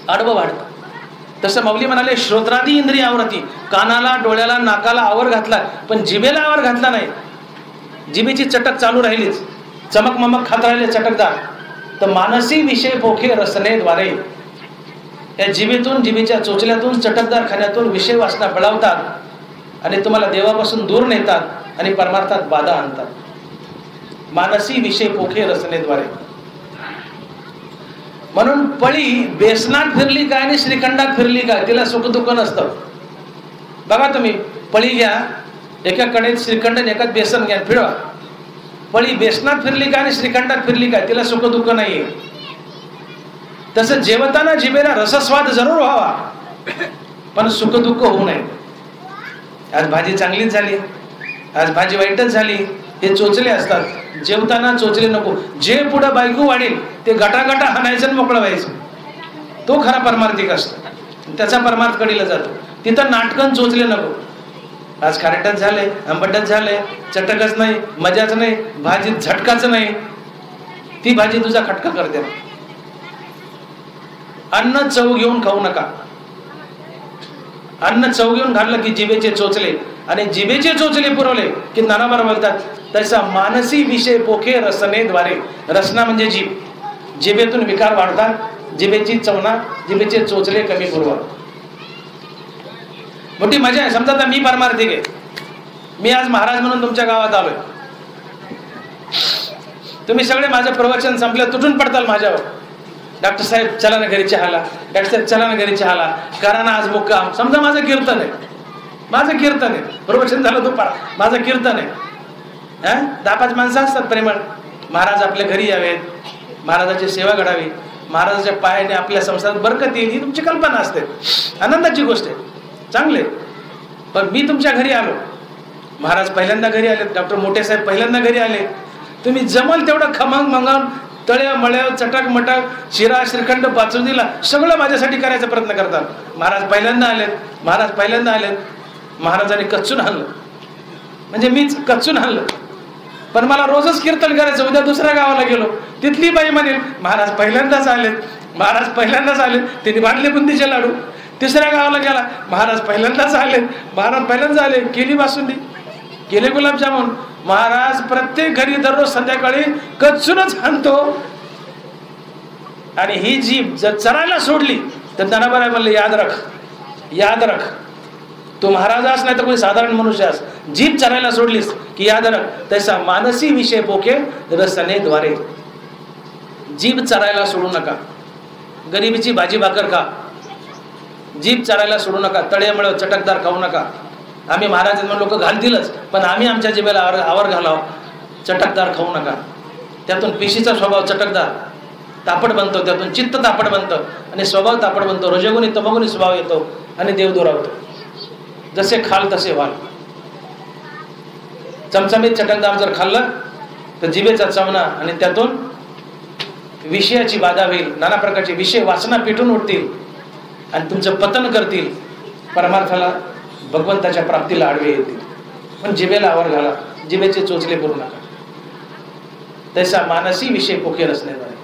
आडवं वाढतं. तसं माऊली म्हणाले, श्रोत्रादी इंद्रिय आवरती, कानाला, डोळ्याला, नाकाला आवर घातला पण जिभेला आवर घातला नाही. जिभेची चटक चालू राहिलीच, चमक ममक खात राहिले चटकदार, तर मानसी विषय पोखे रसनेद्वारे, या जिभेतून, जिभेच्या चोचल्यातून, चटकदार खाण्यातून विषय वासना बळावतात आणि तुम्हाला देवापासून दूर नेतात आणि परमार्थात बाधा आणतात. मानसी विषय पोखे रसनेद्वारे. म्हणून पळी बेसनात फिरली काय आणि श्रीखंडात फिरली काय, तिला सुख दुःख नसतं. बघा तुम्ही, पळी घ्या, एका कडेत श्रीखंड आणि एकात बेसन घ्या, फिरवा. पळी बेसनात फिरली काय आणि श्रीखंडात फिरली काय, तिला सुख दुःख नाहीये. तसं जेवताना जिभेला रसस्वाद जरूर व्हावा, पण सुख दुःख होऊ नये. आज भाजी चांगलीच झाली, आज भाजी वाईटच झाली, हे चोचले असतात. जेवताना चोचले नको. जे पुढं बायको वाढेल ते गटागटा हाणायचं आणि मोकळं व्हायचं, तो खरा परमार्थिक असतो, त्याचा परमार्थ कडीला जातो. तिथं नाटकन चोचले नको. आज खारटच झालंय, आंबटच झालंय, चटकच नाही, मजाच नाही, भाजीत झटकाच नाही, ती भाजी तुझा खटका करते. अन्न चव घेऊन खाऊ नका. अन्न चव घेऊन घाललं की जिभेचे चोचले, आणि जिभेचे चोचले पुरवले की नानाबार बोलतात. तसा मानसी विषय पोखे रसनेद्वारे. रसना म्हणजे जीभ. जिभेतून विकार वाढतात, जिभेची चवना, जिभेचे चोचले कमी पुरवा. मोठी मजा आहे. समजा आता मी परमार्थिक आहे, मी आज महाराज म्हणून तुमच्या गावात आलोय. तुम्ही सगळे माझं प्रवचन संपलं तुटून पडताल माझ्यावर. डॉक्टर साहेब चला ना घरी चहाला, डॉक्टर साहेब चला ना घरी चहाला, करा ना आज मुक्काम. समजा माझं कीर्तन आहे, माझं कीर्तन आहे, प्रवचन झालं दुपार, माझं कीर्तन आहे. 10-5 माणसं असतात प्रेमळ. महाराज आपल्या घरी यावेत, महाराजाची सेवा घडावी, महाराजाच्या पायाने आपल्या संसारात बरकत येईल, ही तुमची कल्पना असते. आनंदाची गोष्ट आहे, चांगले. पण मी तुमच्या घरी आलो, महाराज पहिल्यांदा घरी आले, डॉक्टर मोठे साहेब पहिल्यांदा घरी आले. तुम्ही जमल तेवढं खमंग मंगावून तळ्या मळ्या चटक मटक शिरा श्रीखंड बासुंदीला सगळं माझ्यासाठी करायचा प्रयत्न करतात. महाराज पहिल्यांदा आलेत, महाराज पहिल्यांदा आलेत. महाराजांनी कच्चून आणलं, म्हणजे मीच कच्चून आणलं. पण मला रोजच कीर्तन करायचं. उद्या दुसऱ्या गावाला गेलो, तिथली बाई म्हणेल महाराज पहिल्यांदाच आलेत, महाराज पहिल्यांदाच आलेत, तिने बांधले बुंदीचे लाडू. तिसऱ्या गावाला गेला, महाराज पहिल्यांदाच आलेत, महाराज पहिल्यांदाच आले, केली बासुंदी, केले गुलाबजामुन. महाराज प्रत्येक घरी दररोज संध्याकाळी कच्चूनच आणतो. आणि ही जीभ जर चरायला सोडली तर नानाबाई म्हणले याद रख, याद रख, तू महाराजास नाही तर कोणी साधारण मनुष्यास जीभ चरायला सोडलीस की याद रख. तसा मानसी विषय पोके रसनेद्वारे. जीभ चरायला सोडू नका. गरिबीची भाजी भाकर खा, जीभ चरायला सोडू नका. तळेमळ चटकदार खाऊ नका. आम्ही महाराज म्हणून लोक घालतीलच, पण आम्ही आमच्या जिभेला आवर घालाव. चटकदार खाऊ नका. त्यातून पेशीचा स्वभाव चटकदार तापड बनतो, त्यातून चित्त तापड बनतं आणि स्वभाव तापड बनतो. रजोगुणी तमोगुणी स्वभाव येतो आणि देव दुरावतो. जसे खाल तसे व्हाल. चमचमीत चटकदार जर खाल्लं तर जिभेचा चवना आणि त्यातून विषयाची बाधा होईल. नाना प्रकारचे विषय वासना पेटून उठतील आणि तुमचं पतन करतील, परमार्थाला भगवंताच्या प्राप्तीला आडवे येतील. पण जिभेला आवर घाला, जिभेचे चोचले करू नका. तैसा मानसी विषय पोखे रसनेद्वारे.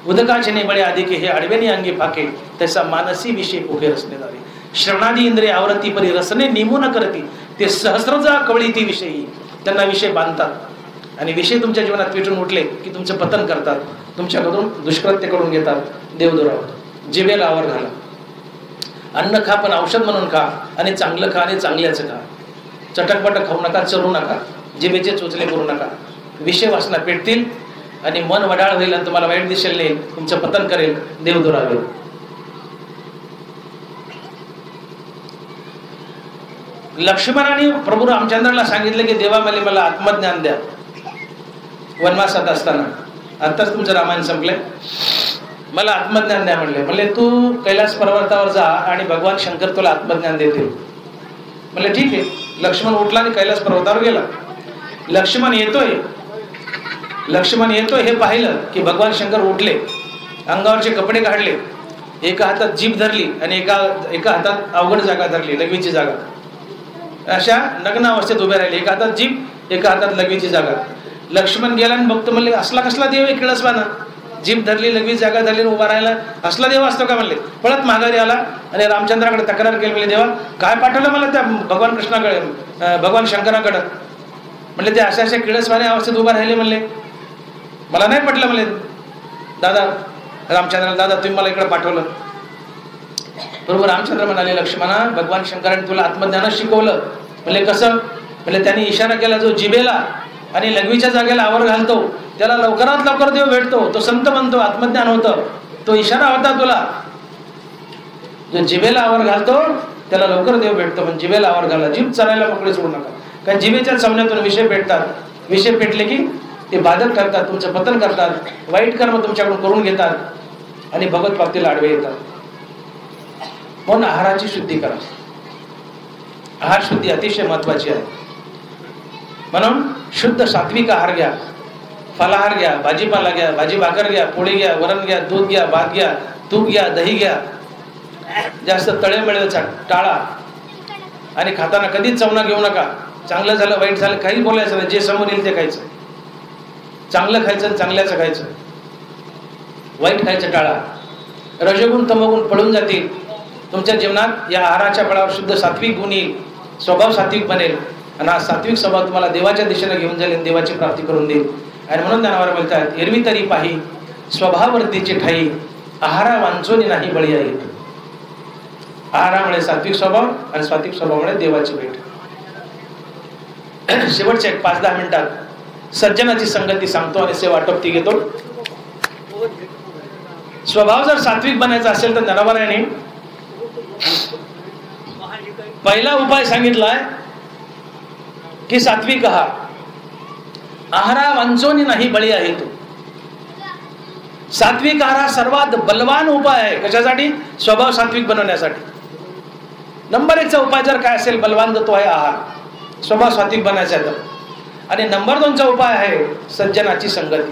उदकाचे निबळे अधिके हे आडवेनी अंगी फाके, तैसा मानसी विषय पोखे रसनेद्वारे. श्रवणादी इंद्रिय आवरती परी रसने निमून करती. ते सहस्रजा कवळीती विषयी. त्यांना विषय बांधतात आणि विषय तुमच्या जीवनात पेटून उठले की तुमचं पतन करतात, तुमच्याकडून दुष्कृत्य करून घेतात, देव दुरावतो. जिभेला आवर घाला. अन्न खा पण औषध म्हणून खा, आणि चांगलं खा आणि चांगल्याचं खा. चटकपटक खाऊ नका, चरू नका, जिभेचे चोचले करू नका. विषय वासना पेटतील आणि मन वडाळ होईल आणि तुम्हाला वाईट दिशेला नेईल, तुमचं पतन करेल, देव दुरावेल. लक्ष्मणाने प्रभू रामचंद्राला सांगितलं की देवा मला आत्मज्ञान द्या. वनवासात असताना, आताच तुमचं रामायण संपलंय, मला आत्मज्ञान द्या म्हणले. म्हणले तू कैलास पर्वतावर जा आणि भगवान शंकर तुला आत्मज्ञान देतील. म्हणले ठीक आहे. लक्ष्मण उठला आणि कैलास पर्वतावर गेला. लक्ष्मण येतोय हे पाहिलं की भगवान शंकर उठले, अंगावरचे कपडे काढले, एका हातात जीभ धरली आणि एका हातात अवघड जागा धरली, लघवीची जागा. अशा नग्न अवस्थेत उभे राहिले, एका हातात जीभ, एका हातात लघवीची जागा. लक्ष्मण गेला आणि भक्त म्हणले असला कसला देव आहे किळसवाना, जीभ धरली, लघवी जागा धरली, उभा राहिला, असला देव असतो का म्हणले. पळत माघारी आला आणि रामचंद्राकडे तक्रार केली. म्हणले देवा काय पाठवलं मला त्या भगवान कृष्णाकडे, भगवान शंकराकडे. म्हणले ते अशा किळसवाने अवस्थेत उभा राहिले म्हणले, मला नाही पटलं म्हणले. दादा रामचंद्र, दादा तुम्ही मला इकडे पाठवलं. बरोबर रामचंद्र म्हणाले, लक्ष्मणा भगवान शंकराने तुला आत्मज्ञान शिकवलं. म्हणजे कसं? म्हणजे त्यांनी इशारा केला, जो जिभेला आणि लघवीच्या जागेला आवर घालतो त्याला लवकरात लवकर देव भेटतो, तो संत बनतो, आत्मज्ञान होतं. तो इशारा होता तुला. जो जिभेला आवर घालतो त्याला लवकर देव भेटतो. पण जिभेला आवर घाला, जीभ चरायला मोकळी सोडू नका. कारण जिभेच्या चवण्यातून विषय पेटतात. विषय पेटले की ते बाधक ठरतात, तुमचं पतन करतात, वाईट कर्म तुमच्याकडून करून घेतात आणि भगवत प्राप्तीला आडवे येतात. म्हणून आहाराची शुद्धी करा. आहार शुद्धी अतिशय महत्वाची आहे. म्हणून शुद्ध सात्विक आहार घ्या, फलाहार घ्या, भाजीपाला घ्या, भाजी भाकर घ्या, पोळी घ्या, वरण घ्या, दूध घ्या, भात घ्या, तूप घ्या, दही घ्या. जास्त तळेमळे टाळा आणि खाताना कधीच चवना घेऊ नका. चांगलं झालं वाईट झालं काही बोलायचं नाही, जे समोर येईल ते खायचं. चांगलं खायचं, चांगल्याचं खायचं, वाईट खायचं टाळा. रजोगुण तमोगुण पळून जातील तुमच्या जीवनात. या आहाराच्या बळावर शुद्ध सात्विक गुण येईल, स्वभाव सात्विक बनेल आणि हा सात्विक स्वभाव तुम्हाला देवाच्या दिशेने घेऊन जाईल, देवाची प्राप्ती करून देईल. आणि म्हणून ज्ञानावर बोलतात, एरवी तरी पाही स्वभाववृद्धीची ठाई, आहारा वांचोनी नाही बळी येत. आहारामुळे सात्विक स्वभाव आणि सात्विक स्वभावामुळे देवाची भेट. शेवटच्या 5-10 मिनिटात सज्जनाची संगती सांगतो आणि सेवा आटोपती घेतो. स्वभाव जर सात्विक बनायचा असेल तर नरवराने पहिला उपाय सांगितलाय की सात्विक आहार. आहारा वांचोनी नाही बळी आहे तो. सात्विक आहार हा सर्वात बलवान उपाय आहे. कशासाठी? स्वभाव सात्विक बनवण्यासाठी. नंबर 1चा उपाय जर काय असेल बलवान तो आहे आहार, स्वभाव सात्विक बनायचा तर. आणि नंबर 2चा उपाय आहे सज्जनाची संगती.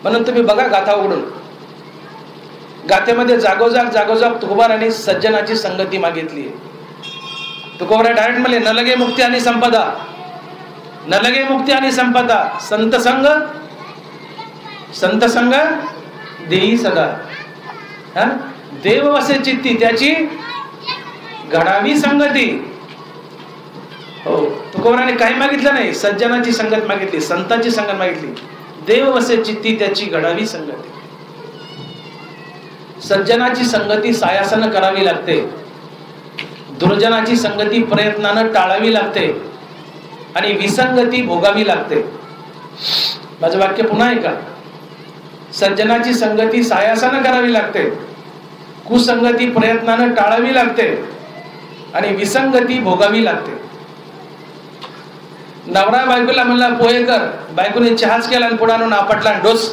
म्हणून तुम्ही बघा गाथा उघडून, गाथेमध्ये जागोजाग तुकोबारांनी सज्जनाची संगती मागितली. तुकोबारा डायरेक्ट म्हणले, न लगे मुक्ती आणि संपदा, न लगे मुक्ती आणि संपदा, संत संग देई सदा. देव वसे चित्ती त्याची घडावी संगती. हो, तुकोबाराने काही मागितलं नाही, सज्जनाची संगत मागितली, संतांची संगत मागितली. देव वसे चित्ती त्याची घडावी संगती. सज्जनाची संगती सायासानं करावी लागते, दुर्जनाची संगती प्रयत्नानं टाळावी लागते आणि विसंगती भोगावी लागते. माझं वाक्य पुन्हा ऐका. सज्जनाची संगती सायासानं करावी लागते, कुसंगती प्रयत्नानं टाळावी लागते आणि विसंगती भोगावी लागते. नवरा बायकोला म्हणला पोहे कर, बायकोने चहाच केला आणि पुढे आणून आपटला डोस.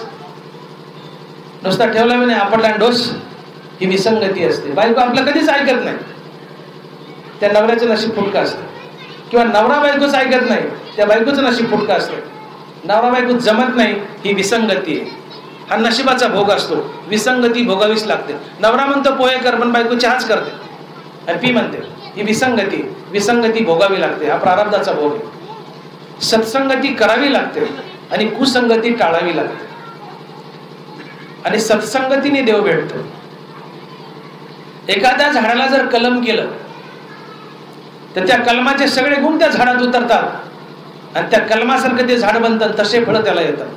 नुसता ठेवला नाही, आपटला डोस. ही विसंगती असते. बायको आपलं कधीच ऐकत नाही, त्या नवऱ्याचं नशीब फुटका असतं. किंवा नवरा बायकोच ऐकत नाही, त्या बायकोचं नशीब फुटका असतं. नवरा बायको जमत नाही, ही विसंगती आहे. हा नशिबाचा भोग असतो. विसंगती भोगावीच लागते. नवरा म्हणतो पोहे कर पण बायको चहाच करते आणि पी म्हणते. ही विसंगती, विसंगती भोगावी लागते. हा प्रारब्धाचा भोग आहे. सत्संगती करावी लागते आणि कुसंगती टाळावी लागते. आणि सत्संगतीने देव भेटतो. एखाद्या झाडाला जर कलम केलं तर त्या कलमाचे सगळे गुण त्या झाडात उतरतात आणि त्या कलमासारखं ते झाड बनतात, तसे फळ त्याला येतात.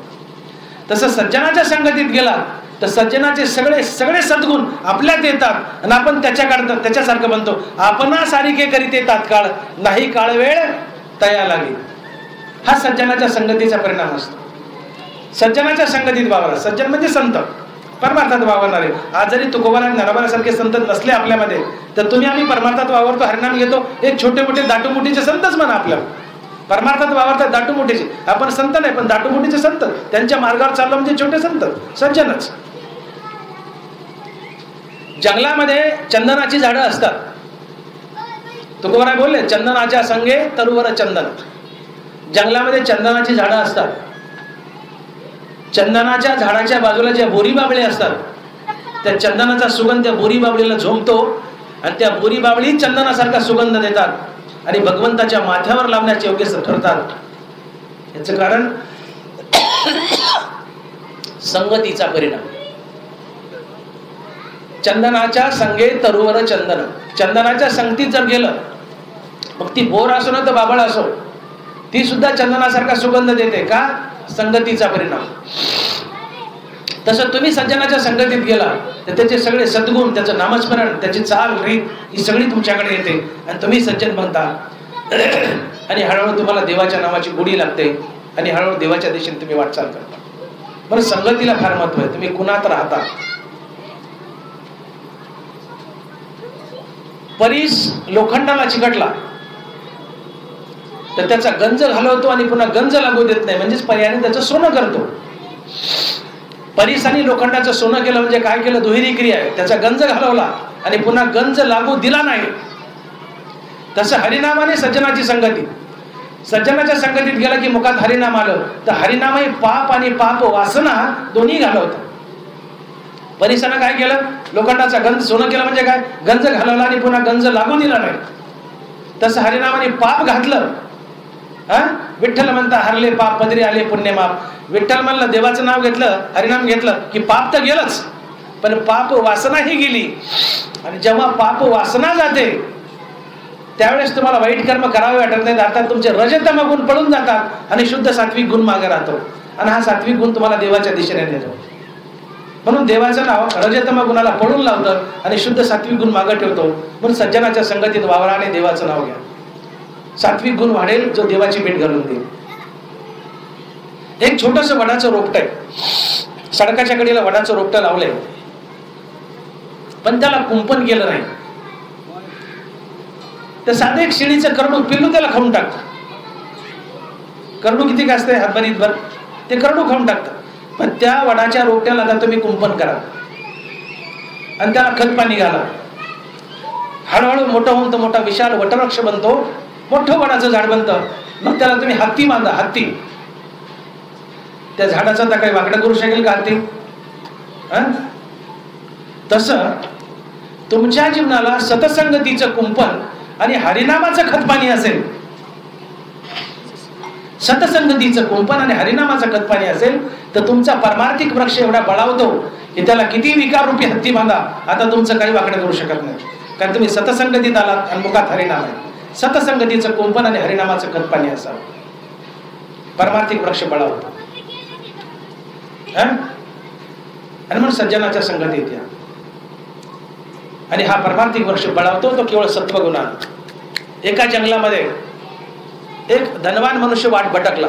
तसं सज्जनाच्या संगतीत गेला तर सज्जनाचे सगळे सद्गुण आपल्यात येतात आणि आपण त्याच्यासारखं बनतो. आपणा सारिके करीते तात्काळ, नाही काळ वेळ तया लागे. हा सज्जनाच्या संगतीचा परिणाम असतो. सज्जनाच्या संगतीत वावरा. सज्जन म्हणजे संत, परमार्थात वावरणारे. आज जरी तुकोबारा नरबरासारखे संत नसले आपल्यामध्ये तर तुम्ही आम्ही परमार्थात वावरतो, हरिनाम घेतो. एक छोटे मोठे दाटूमुठीचे संतच म्हणा. आपल्या परमार्थात वावरतात दाटूमुठीचे. आपण संत नाही पण दाटूमुठीचे संत. त्यांच्या मार्गावर चाललो म्हणजे छोटे संत, सज्जनच. जंगलामध्ये चंदनाची झाडं असतात. तुकोबारा बोलले, चंदनाच्या संगे तरुवर चंदन. जंगलामध्ये चंदनाची झाडं असतात. चंदनाच्या झाडाच्या बाजूला ज्या बोरी बाबळे असतात, त्या चंदनाचा सुगंध त्या बोरी बाबळीला झोंबतो आणि त्या बोरी बाबळी चंदनासारखा सुगंध देतात आणि भगवंताच्या माथ्यावर लावण्याचे योग्य ठरतात. याचं कारण संगतीचा परिणाम. चंदनाच्या संगे तरुवर चंदन. चंदनाच्या संगतीत जर गेलं, मग ती बोर असो ना तर बाबळ असो, ती सुद्धा चंदनासारखा सुगंध देते. का? संगतीचा परिणाम. तसं तुम्ही सज्जनाच्या संगतीत गेला तर त्याचे सगळे सद्गुण, त्याचं नामस्मरण, त्याची चाल रीत ही सगळी तुमच्याकडे येते आणि तुम्ही सज्जन बनता. आणि हळूहळू तुम्हाला देवाच्या नावाची गोडी लागते आणि हळूहळू देवाच्या दिशेने तुम्ही वाटचाल करता. बरं, संगतीला फार महत्व आहे. तुम्ही कुणात राहता. परीस लोखंडाला चिकटला तर त्याचा गंज घालवतो आणि पुन्हा गंज लागू देत नाही, म्हणजेच पर्यायाने त्याचं सोनं करतो. परीस आणि लोखंडाचं सोनं केलं म्हणजे काय केलं? दुहेरी क्रिया आहे. त्याचा गंज घालवला आणि पुन्हा गंज लागू दिला नाही. तसं हरिनामाने सज्जनाची संगती. सज्जनाच्या संगतीत गेला की मुखात हरिनाम आलं तर हरिनाम हे पाप आणि पाप वासना दोन्ही घालवतं. परीसानं काय केलं? लोखंडाचा गंज सोनं केलं म्हणजे काय? गंज घालवला आणि पुन्हा गंज लागू दिला नाही. तसं हरिनामाने पाप घातलं. विठ्ठल म्हणता हरले पाप पदरी आले पुण्य माप. विठ्ठल म्हणलं, देवाचं नाव घेतलं, हरिनाम घेतलं की पाप तर गेलंच, पण पाप वासना ही गेली. आणि जेव्हा पाप वासना जाते त्यावेळेस तुम्हाला वाईट कर्म करावे वाटत नाहीत. अर्थात तुमचे रजतम गुण पळून जातात आणि शुद्ध सात्विक गुण मागे राहतो. आणि हा सात्विक गुण तुम्हाला देवाच्या दिशेने नेतो. म्हणून देवाचं नाव रजतम गुणाला पळून लावतं आणि शुद्ध सात्विक गुण मागे ठेवतो. म्हणून सज्जनाच्या संगतीत वावराने देवाचं नाव घ्या. सात्विक गुण वाढेल जो देवाची भेट घालून देईल. एक छोटस वडाचं रोपट आहे. सडकाच्या कडेला वडाचं रोपट लावलंय, पण त्याला कुंपण केलं नाही. तर साधे एक शिळीचं करडू पिल्लू त्याला खाऊन टाकतं. करडू किती का असते? हातभर इतभर ते करडू खाऊन टाकतं. पण त्या वडाच्या रोपट्याला आता तुम्ही कुंपण करा आणि त्याला खत पाणी घाला. हळूहळू मोठं होऊन तो मोठा विशाल वटवृक्ष बनतो, मोठं वडाचं झाड बनतं. मग त्याला तुम्ही हत्ती बांधा. हत्ती त्या झाडाचा तर काही वाकडं करू शकेल का हत्ती? तसं तुमच्या जीवनाला सतसंगतीचं कुंपण आणि हरिनामाचं खतपाणी असेल, सतसंगतीचं कुंपण आणि हरिनामाचं खतपाणी असेल तर तुमचा परमार्थिक वृक्ष एवढा बळावतो की त्याला किती विकार रूपी हत्ती बांधा, आता तुमचं काही वाकडं करू शकत नाही. कारण तुम्ही सतसंगतीत आलात आणि मुखात हरिनाम आहे. सतसंगतीचं कुंपण आणि हरिनामाचं खतपाणी असावं. परमार्थिक वृक्ष बळावतो. आणि म्हणून सज्जनाच्या संगतीत या. आणि हा परमार्थिक वृक्ष बळावतो तो केवळ सत्वगुणाने. एका जंगलामध्ये एक धनवान मनुष्य वाट भटकला.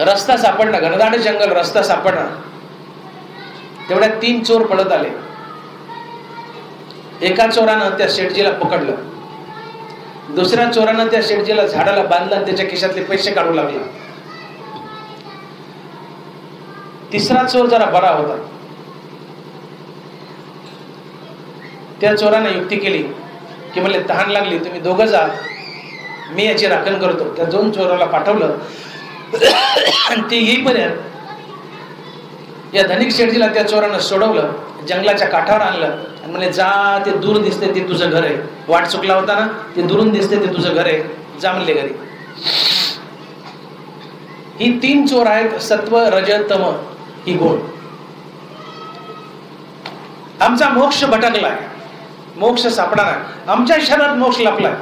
रस्ता सापडला, घनदाट जंगल, रस्ता सापडला. तेवढ्यात 3 चोर पळत आले. एका चोरानं त्या शेठजीला पकडलं. दुसऱ्या चोरानं त्या शेठजीला झाडाला बांधलं आणि त्याच्या खिशातले पैसे काढू लागला. तिसरा चोर जरा बरा होता. त्या चोराने युक्ती केली की म्हणले तहान लागली, तुम्ही दोघं जा, मी याची राखण करतो. त्या 2 चोराला पाठवलं आणि ते येईपर्यंत या धनिक शेठजीला त्या चोरानं सोडवलं, जंगलाच्या काठावर आणलं आणि म्हणले जा, ते दूर दिसते ते तुझं घर आहे. वाट चुकला होता ना, ते दुरून दिसते ते तुझं घर आहे, जा म्हणले घरी. ही 3 चोर आहेत, सत्व रज तम ही गुण. आमचा मोक्ष भटकलाय, मोक्ष सापडणार, आमच्या शरीरात मोक्ष लपलाय.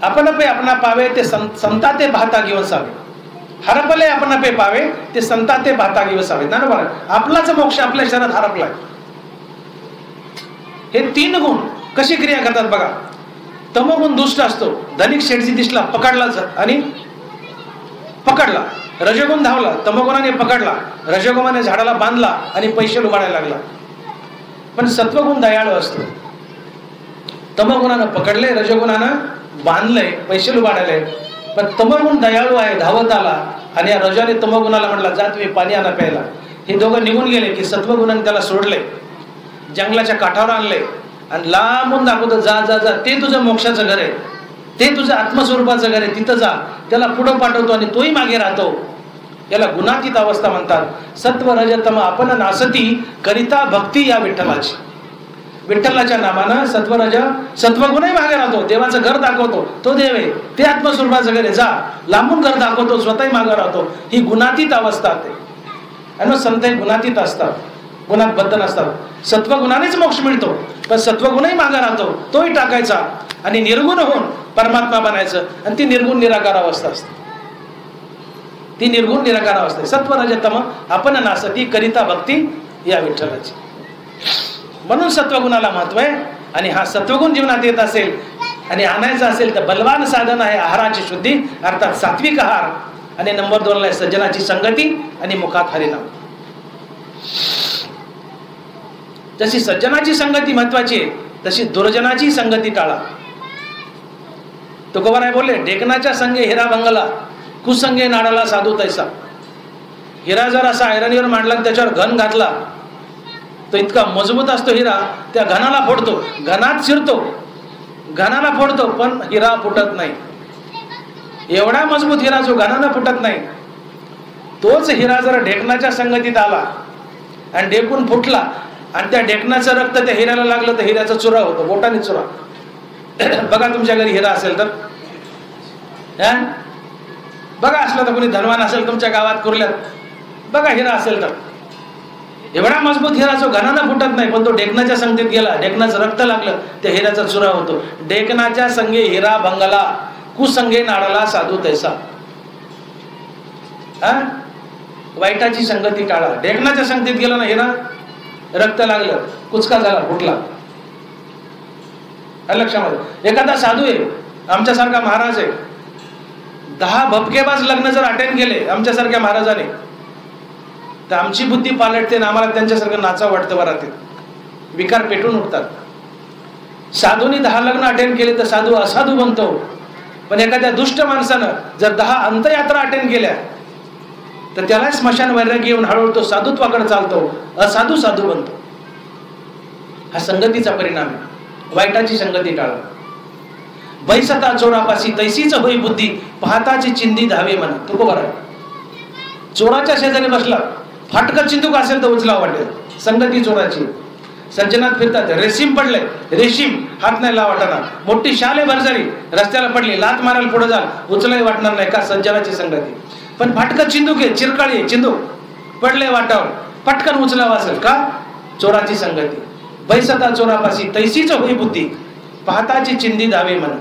आपण पे अपना पावे ते संता ते भाता घेऊन सावे. हरपले आपण पे पावे ते संता ते भाता घेऊन सावे. ना बरं, आपलाच मोक्ष आपल्या शरीरात हरपलाय. हे 3 गुण कशी क्रिया करतात बघा. तमोगुण दुष्ट असतो. धनिक शेठजी दिसला, पकडला आणि पकडला. रजोगुण धावला, तमोगुणाने पकडला. रजोगुणाने झाडाला बांधला आणि पैसे लुबाडायला लागला. पण सत्वगुण दयाळू असतो. तमोगुणानं पकडले, रजोगुणानं बांधलंय, पैसे लुबाडायले. पण तमोगुण दयाळू आहे, धावत आला आणि या रजाने तमोगुणाला म्हटला जा तुम्ही पाणी आणा प्यायला. हे दोघं निघून गेले की सत्वगुणाने त्याला सोडले, जंगलाच्या काठावर आणले आणि लांबून दाखवतो जा जा जा, ते तुझं मोक्षाचं घर आहे, ते तुझं आत्मस्वरूपाचं घर आहे, तिथं जा. त्याला पुढं पाठवतो आणि तोही मागे राहतो. याला गुणातीत अवस्था म्हणतात. सत्व रजतम आपण नासती करिता भक्ती या विठ्ठलाची. विठ्ठलाच्या नामानं सत्वरज सत्वगुणही मागे राहतो. देवाचं घर दाखवतो, तो देव आहे, ते आत्मस्वरूपाचं घर आहे, जा. लांबून घर दाखवतो, स्वतःही मागे राहतो. ही गुणातीत अवस्था आहे. आणि संत गुणातीत असतात, गुणात बद्ध नसतात. सत्वगुणानेच मोक्ष मिळतो, पण सत्वगुणही मागे राहतो, तोही टाकायचा आणि निर्गुण होऊन परमात्मा बनायचं. आणि ती निर्गुण निराकार अवस्था असते, ती निर्गुण निराकार अवस्था. सत्व रज तम आपण नासती करिता भक्ती या विठ्ठलाची. म्हणून सत्वगुणाला महत्व आहे. आणि हा सत्वगुण जीवनात येत असेल आणि आणायचा असेल तर बलवान साधन आहे आहाराची शुद्धी, अर्थात सात्विक आहार. आणि नंबर 2 ला आहे सज्जनाची संगती आणि मुखात हरिनाम. जशी सज्जनाची संगती महत्वाची आहे तशी दुर्जनाची संगती टाळा. तुकोबाराय बोलले, ढेकणाच्या संगे हिरा भंगला, कुसंगे नाडाला साधू तैसा. हिरा जर असा ऐरणीवर मांडला आणि त्याच्यावर घन घातला तो इतका मजबूत असतो हिरा, त्या घनाला फोडतो, घनात शिरतो, घनाला फोडतो, पण हिरा फुटत नाही. एवढा मजबूत हिरा जो घनाला फुटत नाही, तोच हिरा जर ढेकणाच्या संगतीत आला आणि ढेकून फुटला आणि त्या ढेकणाचं रक्त त्या हिऱ्याला लागलं तर हिऱ्याचा चुरा होतो, बोटाने चुरा. बघा तुमच्या घरी हिरा असेल तर, बघा असलं तर कोणी धनवान असेल तुमच्या गावात कुर्ल्यात, बघा हिरा असेल तर एवढा मजबूत हिरा जो घनाला फुटत नाही, पण तो ढेकणाच्या संगतीत गेला, ढेकणाचं रक्त लागलं, त्या हिऱ्याचा चुरा होतो. ढेकणाच्या संगे हिरा भंगला, कुसंगे नाडाला साधू तैसा. वाईटाची संगती टाळा. ढेकणाच्या संगतीत गेला ना हिरा, रक्त लागलं, कुचका झाला, फुटला. लक्षामध्ये एखादा साधू आहे, आमच्यासारखा महाराज आहे, 10 भपकेबाज लग्न जर अटेंड केले आमच्यासारख्या महाराजाने तर आमची बुद्धी पालटते ना, आम्हाला त्यांच्यासारखं नाचावं वाटतं. वरातीत विकार पेटून उठतात. साधूनी 10 लग्न अटेंड केले तर साधू असाधू बनतो. पण एखाद्या दुष्ट माणसानं जर 10 अंतयात्रा अटेंड केल्या तर त्याला स्मशान वैराग्य येऊन हळूहळू तो साधुत्वाकडे चालतो, असाधू साधू बनतो. हा संगतीचा परिणाम आहे. वाईटाची संगती टाळा. बैसता चोरापाशी तैसीच होई बुद्धी, पाहताची चिंदी धावे म्हणा. तुकोबाराय, चोराच्या शेजारी बसला, फाटकं चिंतूक असेल तर उचला वाटेल. संगती चोराची. सज्जनात फिरतात, रेशीम पडले, रेशीम हात नाही ला वाटणार. मोठी शाले भरजारी रस्त्याला पडली, लात मारायला पुढे जाल, उचलाही वाटणार नाही. का? सज्जनाची संगती. पण फाटकं चिंतूक आहे, चिरकाळी आहे, चिंतूक पडले वाटावर, पटकन उचलावा असेल. का? चोराची संगती. बैसता चोरापाशी तैसीच होई बुद्धी, पाहताची चिंदी धावे म्हणा.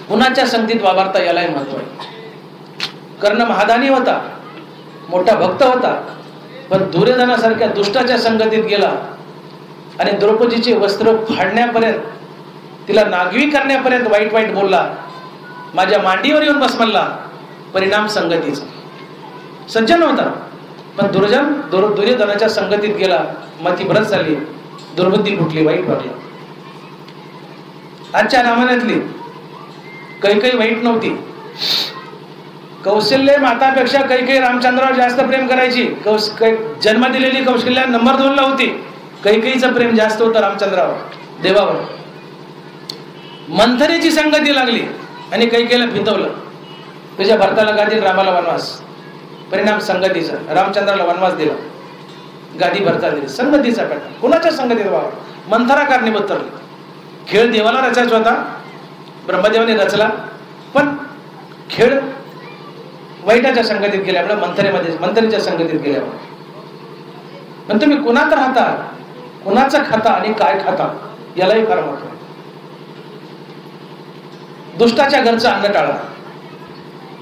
कुणाच्या संगतीत वावरता यालाही महत्व आहे. कर्ण महादानी होता, मोठा भक्त होता, पण दुर्योधनासारख्या दुष्टाच्या संगतीत गेला आणि द्रौपदीचे वस्त्र फाडण्यापर्यंत, तिला नागवी करण्यापर्यंत वाईट वाईट बोलला. माझ्या मांडीवर येऊन बस म्हणला. परिणाम संगतीचा. सज्जन होता पण दुर्योधनाच्या संगतीत गेला, मती भ्रष्ट झाली, दुर्बुद्धी फुटली, वाईट वाटलं. आजच्या रामायणातली कैकेयी वाईट नव्हती. कौशल्य मातापेक्षा कैकेयी रामचंद्रावर जास्त प्रेम करायची. जन्म दिलेली कौशल्या नंबर 2 ला होती. कैकेयीचं प्रेम जास्त होतं रामचंद्रावर, देवावर. मंथरेची संगती लागली आणि कैकेयीला फितवलं. तुझ्या भरताला गादी, रामाला वनवास. परिणाम संगतीचा. रामचंद्राला वनवास दिला, गादी भरताला दिली. संगतीचा परिणाम. कुणाच्या संगतीत वावर? मंथरा कारणीभूत ठरली. खेळ देवाला रचायचा होता, ब्रह्मदेवाने रचला, पण खेळ वाईटाच्या संगतीत गेल्यामुळे, मंथरेच्या संगतीत गेल्यामुळे. पण तुम्ही कुणात राहता, कुणाचं खाता आणि काय खाता यालाही फार महत्व आहे. दुष्टाच्या घरचं अन्न टाळा,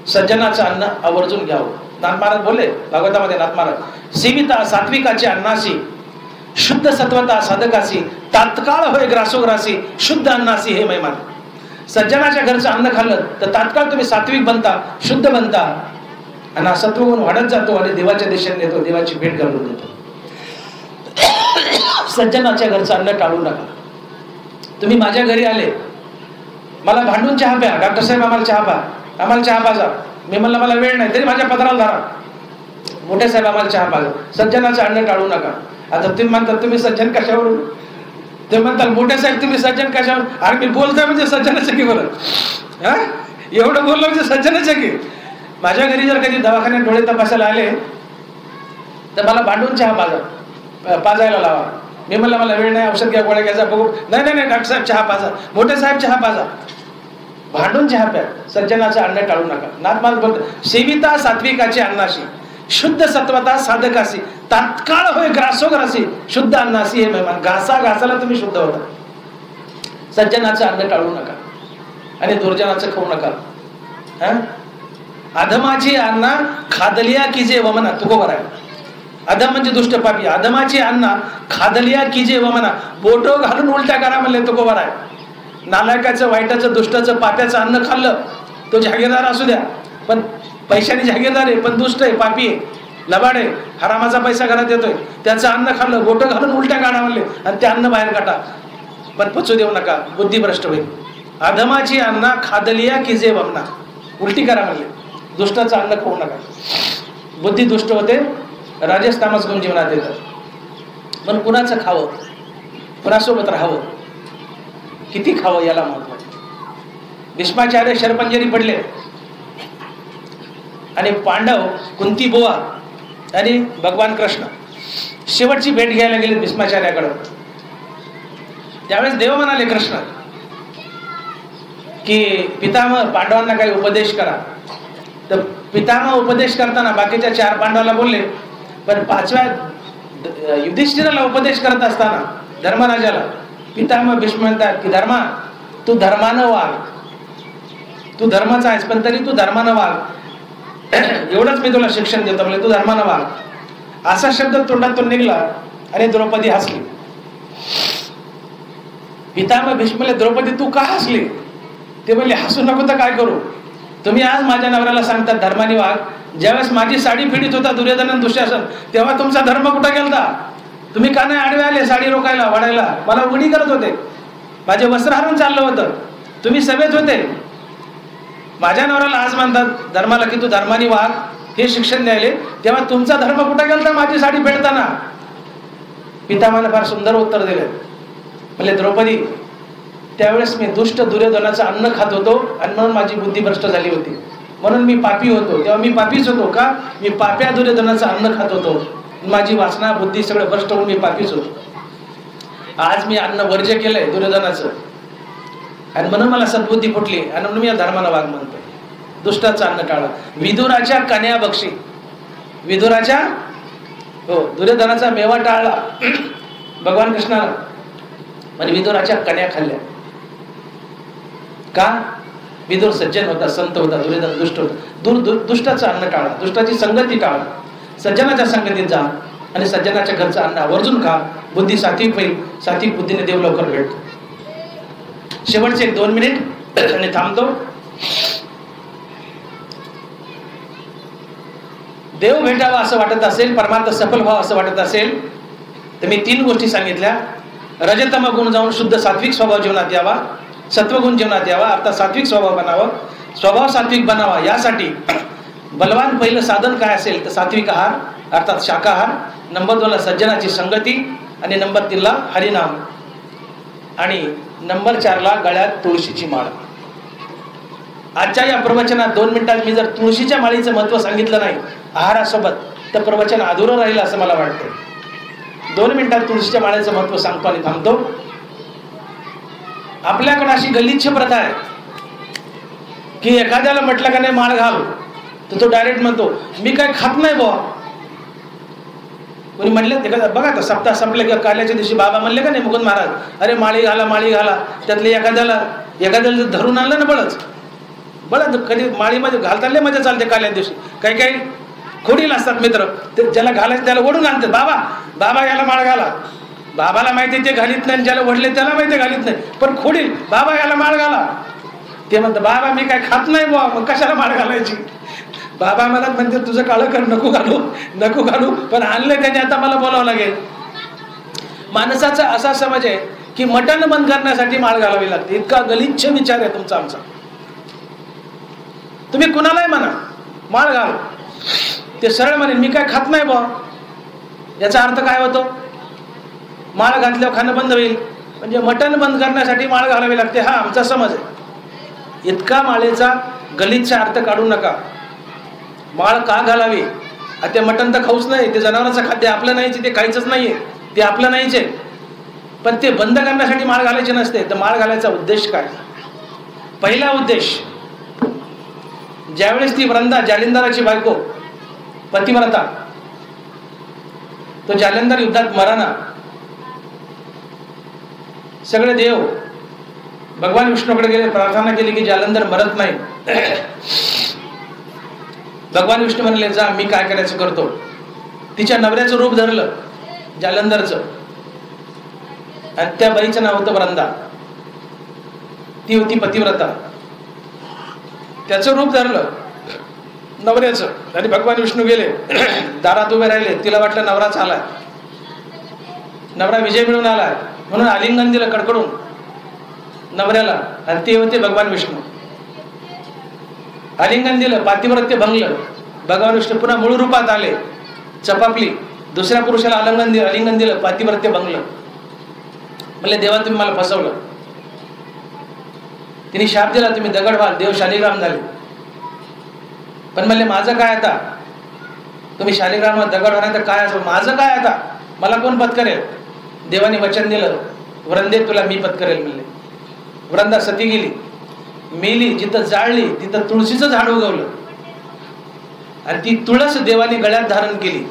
सज्जनाचं अन्न आवर्जून घ्यावं. नाथ महाराज बोलले भागवतामध्ये, नाथ महाराज, सेविता सात्विकाची अन्नासी, शुद्ध सत्वता साधकासी, तात्काळ होय ग्रासोग्रासी, शुद्ध अन्नासी हे महिमान. सज्जनाच्या घरचं अन्न खाल्लं तर तात्काळ तुम्ही सात्विक बनता, शुद्ध बनता, आणि असत्वगुण वाढत जातो आणि देवाच्या देशाने येतो, देवाची भेट घालून देतो. सज्जनाच्या घरचं अन्न टाळू नका. तुम्ही माझ्या घरी आले, मला भांडून चहा प्या, डॉक्टर साहेब आम्हाला चहा पा, आम्हाला चहा पाजा. मी म्हणलं मला वेळ नाही, तरी माझ्या पत्राला धरा, मोठे साहेब आम्हाला चहा पाजा. सज्जनाचं अन्न टाळू नका. आता तुम्ही म्हणतात तुम्ही सज्जन कशावरून? ते म्हणतात मोठे साहेब तुम्ही सज्जन कशावर? अरे मी बोलतोय म्हणजे सज्जनाचं की बरं, हा एवढं बोललो म्हणजे सज्जनाचं की. माझ्या घरी जर कधी दवाखान्यात डोळे तपासायला आले तर मला भांडून चहा पाजायला लावा. मी म्हणलं मला वेळ नाही, औषध घ्या, गोळ्या घ्यायचा, बघू. नाही नाही नाही डॉक्टर साहेब चहा पाजा, मोठे साहेब चहा पाजा. भांडून चहा प्या. सज्जनाचं अन्न टाळू नका. नाथ महाराज बोलतो, सेविता सात्विकाची अन्नाशी, शुद्ध सत्वता साधकासी, तात्काळ होय ग्रासोग्रासी, शुद्ध अन्नासी हे मेहमान. घासाला तुम्ही शुद्ध होता. सज्जनाचं अन्न टाळू नका. आणि दुर्जनाचं खाऊ नका. अधमाची अन्ना खादलिया कीजे वमना. तुकोबर आहे. अधम म्हणजे दुष्ट पापी. अधमाची अन्ना खादलिया कीजे वमना. बोटो घालून उलट्या करा म्हणले तुकोबर आहे. नालायकाचं, वाईटाचं, दुष्टाचं, पाप्याचं अन्न खाल्लं, तो जागीरदार असू द्या, पण पैशाने जागीरदार आहे, पण दुष्ट आहे, पापी आहे, लबाड आहे, हरामाचा पैसा घरात येतोय, त्याचं अन्न खाल्लं, बोटं घालून उलट्या काढा म्हणले, आणि ते अन्न बाहेर काढा, पण पचू देऊ नका, बुद्धिभ्रष्ट होईल. अधमाची अन्ना खादलिया किजे वमना. उलटी करा म्हणले, दुष्टाचं अन्न खाऊ नका. बुद्धी दुष्ट होते, राजस तामस गुण जीवनात येतात. पण कुणाचं खावं, कुणासोबत राहावं, किती खावं याला महत्व. भीष्माचार्य शरपंजरी पडले आणि पांडव, कुंती बुवा आणि भगवान कृष्ण शेवटची भेट घ्यायला गेले भीष्माचार्याकडे. त्यावेळेस देव म्हणाले कृष्ण की पितामह पांडवांना काही उपदेश करा. तर पितामह उपदेश करताना बाकीच्या 4 पांडवाला बोलले, पण 5व्या युधिष्ठिराला उपदेश करत असताना धर्मराजाला पितामह भीष्म म्हणतात की धर्मा, तू धर्मानं वाग, तू धर्माचा आहेस, पण तरी तू धर्मानं वाग, एवढंच मी तुला शिक्षण देतो, म्हणजे तू धर्मानं वाग. असा शब्द तोंडातून निघला आणि द्रौपदी हसली. पितामह भीष्मले, द्रौपदी तू का हसली? ते म्हणले, हसू नको तर काय करू, तुम्ही आज माझ्या नवऱ्याला सांगतात धर्माने वाग. ज्यावेळेस माझी साडी फिडीत होता दुर्योधन आणि दुःशासन, तेव्हा तुमचा धर्म कुठं गेलता? तुम्ही का नाही आडवे आले साडी रोकायला, वाढायला? मला उघडी करत होते, माझे वस्त्र हरून चाललं होतं, तुम्ही सभेत होते. माझ्या नवऱ्याला आज म्हणतात धर्माला की तू धर्माने वाग, हे शिक्षण द्यायले, तेव्हा तुमचा धर्म कुठं गेलता माझी साडी फेडताना? पितामहाने फार सुंदर उत्तर दिले. म्हणजे द्रौपदी, त्यावेळेस मी दुष्ट दुर्योधनाचं अन्न खात होतो आणि म्हणून माझी बुद्धी भ्रष्ट झाली होती, म्हणून मी पापी होतो. तेव्हा मी पापीच होतो का? मी पाप्या दुर्योधनाचं अन्न खात होतो, माझी वासना बुद्धी सगळं भ्रष्ट होऊन मी पापीच होतो. आज मी अन्न वर्ज्य केलंय दुर्योधनाचं, आणि म्हणून मला सद्बुद्धी फुटली, आणि म्हणून मी या धर्माला वाग म्हणतोय. दुष्टाचं अन्न टाळा. विदुराच्या कन्या बक्षी. विदुराच्या, हो, दुर्योधनाचा मेवा टाळला भगवान कृष्णाला, पण विदुराच्या कन्या खाल्ल्या. का? विदुर सज्जन होता, संत होता, दुर्योधन दुष्ट होता. दुष्टाचं अन्न टाळा, दुष्टाची संगती टाळा, सज्जनाच्या संगतीत जा, आणि सज्जनाच्या घरचं अन्न आवर्जून खा. बुद्धी सात्विक होईल, सात्विक बुद्धीने देव लवकर भेटतो. शेवटचे 1-2 मिनिट आणि थांबतो. देव भेटावा असं वाटत असेल, परमार्थ सफल व्हावं असं वाटत असेल, तर मी 3 गोष्टी सांगितल्या. रजतम गुण जाऊन शुद्ध सात्विक स्वभाव जीवनात यावा, सत्वगुण जीवनात यावा, अर्थात सात्विक स्वभाव बनावा, स्वभाव सात्विक बनावा. यासाठी बलवान पहिलं साधन काय असेल तर सात्विक आहार, अर्थात शाकाहार. नंबर 2ला सज्जनाची संगती, आणि नंबर 3ला हरिनाम, आणि नंबर 4ला गळ्यात तुळशीची माळ. आजच्या या प्रवचनात 2 मिनिटात मी जर तुळशीच्या माळीचं महत्व सांगितलं नाही आहारासोबत, तर प्रवचन अधुरं राहील असं मला वाटतं. 2 मिनिटात तुळशीच्या माळेचं महत्व सांगतो आणि थांबतो. आपल्याकडे अशी गलिच्छ प्रथा आहे की एखाद्याला म्हटलं का नाही माळ घाल, तर तो डायरेक्ट म्हणतो मी काय खात नाही बुवा. कोणी म्हणले ते का, बघा तर सप्ताह संपले की काल्याच्या दिवशी बाबा म्हणले का नाही मुकुंद महाराज, अरे माळी घाला माळी घाला. त्यातले एखाद्याला धरून आणलं ना बळद कधी माळीमध्ये घालताना मजा चालते काल्या दिवशी. काही काही खोडील असतात मित्र, ते ज्याला घालायचं त्याला ओढून आणतात, बाबा याला माळ घाला. बाबाला माहिती ते घालीत नाही, ज्याला वडले त्याला माहिती घालीत नाही, पण खोडील बाबा याला माळ घाला. ते म्हणतात बाबा मी काय खात नाही बुवा, मग कशाला माळ घालायची? बाबा मला म्हणते तुझं काळं कर, नको घालू, पण आणले त्याने, आता मला बोलावं लागेल. माणसाचा असा समज आहे की मटण बंद करण्यासाठी माळ घालावी लागते. इतका गलिच्छ विचार आहे तुमचा आमचा. तुम्ही कुणालाही म्हणा माळ घाल, ते सरळ म्हणेल मी काय खात नाही बुवा. याचा अर्थ काय होतो? माळ घातल्यावर खाणं बंद होईल, म्हणजे मटण बंद करण्यासाठी माळ घालावी लागते, हा आमचा समज आहे. इतका माळेचा गलिच्छ अर्थ काढू नका. माळ का घालावी? ते मटण तर खाऊच नाही, ते जनावरांचं खाद्य आपलं नाहीच, ते खायचंच नाहीये, ते आपलं नाहीच आहे. पण ते बंद करण्यासाठी माळ घालायचे नसते. तर माळ घालायचा उद्देश काय? पहिला उद्देश, ज्यावेळेस ती वृंदा जालिंदराची बायको पतिव्रता, तो जालिंदर युद्धात मराना, सगळे देव भगवान विष्णूकडे गेले, प्रार्थना केली की जालंधर मरत नाही. भगवान विष्णू म्हणले जा, मी काय करायचं करतो. तिच्या नवऱ्याचं रूप धरलं जालंधरचं, आणि त्या बाईचं नाव होतं वृंदा. ती होती पतिव्रता. त्याचं रूप धरलं नवऱ्याचं, आणि भगवान विष्णू गेले, दारात उभे राहिले. तिला वाटलं नवराच आलाय, नवरा विजय मिळून आलाय, म्हणून आलिंगन दिलं कडकडून नवऱ्याला, आणि ते होते भगवान विष्णू. आलिंगन दिलं, पातिव्रत्य भंगलं. भगवान विष्णू पुन्हा मूळ रूपात आले, चपापली, दुसऱ्या पुरुषाला आलिंगन दिलं, पातिव्रत्य भंगलं. म्हणले देवा तुम्ही मला फसवलं. तिने शाप दिला, तुम्ही दगड व्हाल, देव शालिग्राम झाले. पण म्हणले माझं काय आता, तुम्ही शालिग्राम दगड होणार तर काय असं, माझं काय आता, मला कोण पत्करेल. देवाने वचन दिलं, वृंदे तुला मी पत्करेल म्हणले. वृंदा सती गेली, मेली, जिथं जाळली तिथं तुळशीचं झाड उगवलं, आणि ती तुळस देवाने गळ्यात धारण केली.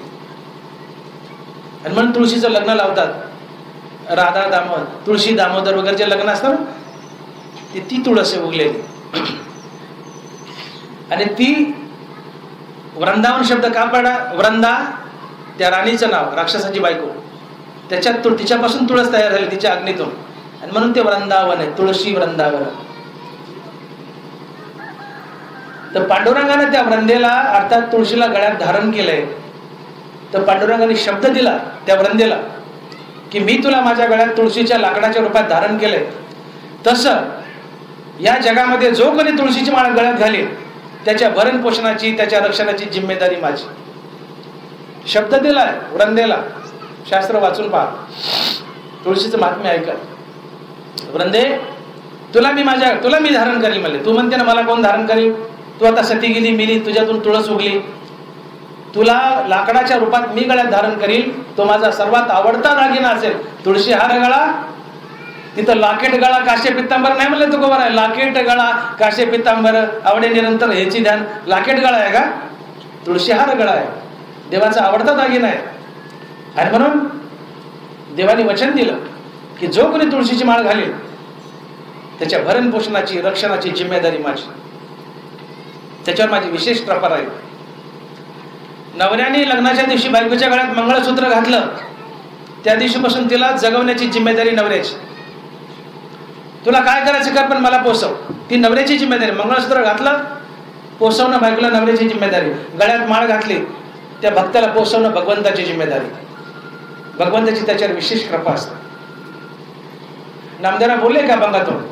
आणि म्हणून तुळशीचं लग्न लावतात. राधा दामोदर, तुळशी दामोदर वगैरे जे लग्न असतं ना, ती तुळस उगलेली. आणि ती वृंदावन शब्द का पडला. वृंदा त्या राणीचं नाव, राक्षसाची बायको, त्याच्यात तिच्यापासून तुळस तयार झाली, तिच्या अग्नीतून, आणि म्हणून ते वृंदावन आहे, तुळशी वृंदावन. तर पांडुरंगाने त्या वृंदेला अर्थात तुळशीला गळ्यात धारण केलंय. तर पांडुरंगाने शब्द दिला त्या वृंदेला की मी तुला माझ्या गळ्यात तुळशीच्या लाकडाच्या रूपात धारण केलंय, तसं या जगामध्ये जो कोणी तुळशीची माळ गळ्यात घालेल त्याच्या भरण पोषणाची, त्याच्या रक्षणाची जिम्मेदारी माझी. शब्द दिलाय वृंदेला, शास्त्र वाचून पहा, तुळशीचं महात्म्य ऐका. वृंदे तुला मी धारण करेल म्हणले. तू म्हणते ना मला कोण धारण करेल, तू आता सती गेली, मिली, तुझ्यातून तुळस उगली, तुला लाकडाच्या रूपात मी गळ्यात धारण करील. तो माझा सर्वात आवडता दागिना असेल. तुळशी हार गळा, तिथं लाकेट गळा काशे पित्तांबर नाही म्हणले तुकोबर आहे. लाकेट गळा काशे पित्तांबर आवडे निरंतर ह्याची ध्यान. लाकेट गळा आहे का, तुळशी हार गळा आहे, देवाचा आवडता दागिना आहे. आणि म्हणून देवाने वचन दिलं की जो कोणी तुळशीची माळ घालेल त्याच्या भरण पोषणाची, रक्षणाची जिम्मेदारी माझी. त्याच्यावर माझी विशेष कृपा राहील. नवऱ्याने लग्नाच्या दिवशी बायकोच्या गळ्यात मंगळसूत्र घातलं, त्या दिवशीपासून तिला जगवण्याची जिम्मेदारी नवऱ्याची. तुला काय करायचं कर, पण मला पोसव, ती नवऱ्याची जिम्मेदारी. मंगळसूत्र घातलं, पोसवणं बायकोला नवऱ्याची जिम्मेदारी. गळ्यात माळ घातली, त्या भक्ताला पोसवणं भगवंताची जिम्मेदारी. भगवंताची त्याच्यावर विशेष कृपा असते. नामदेवरा बोलले का बंगातून,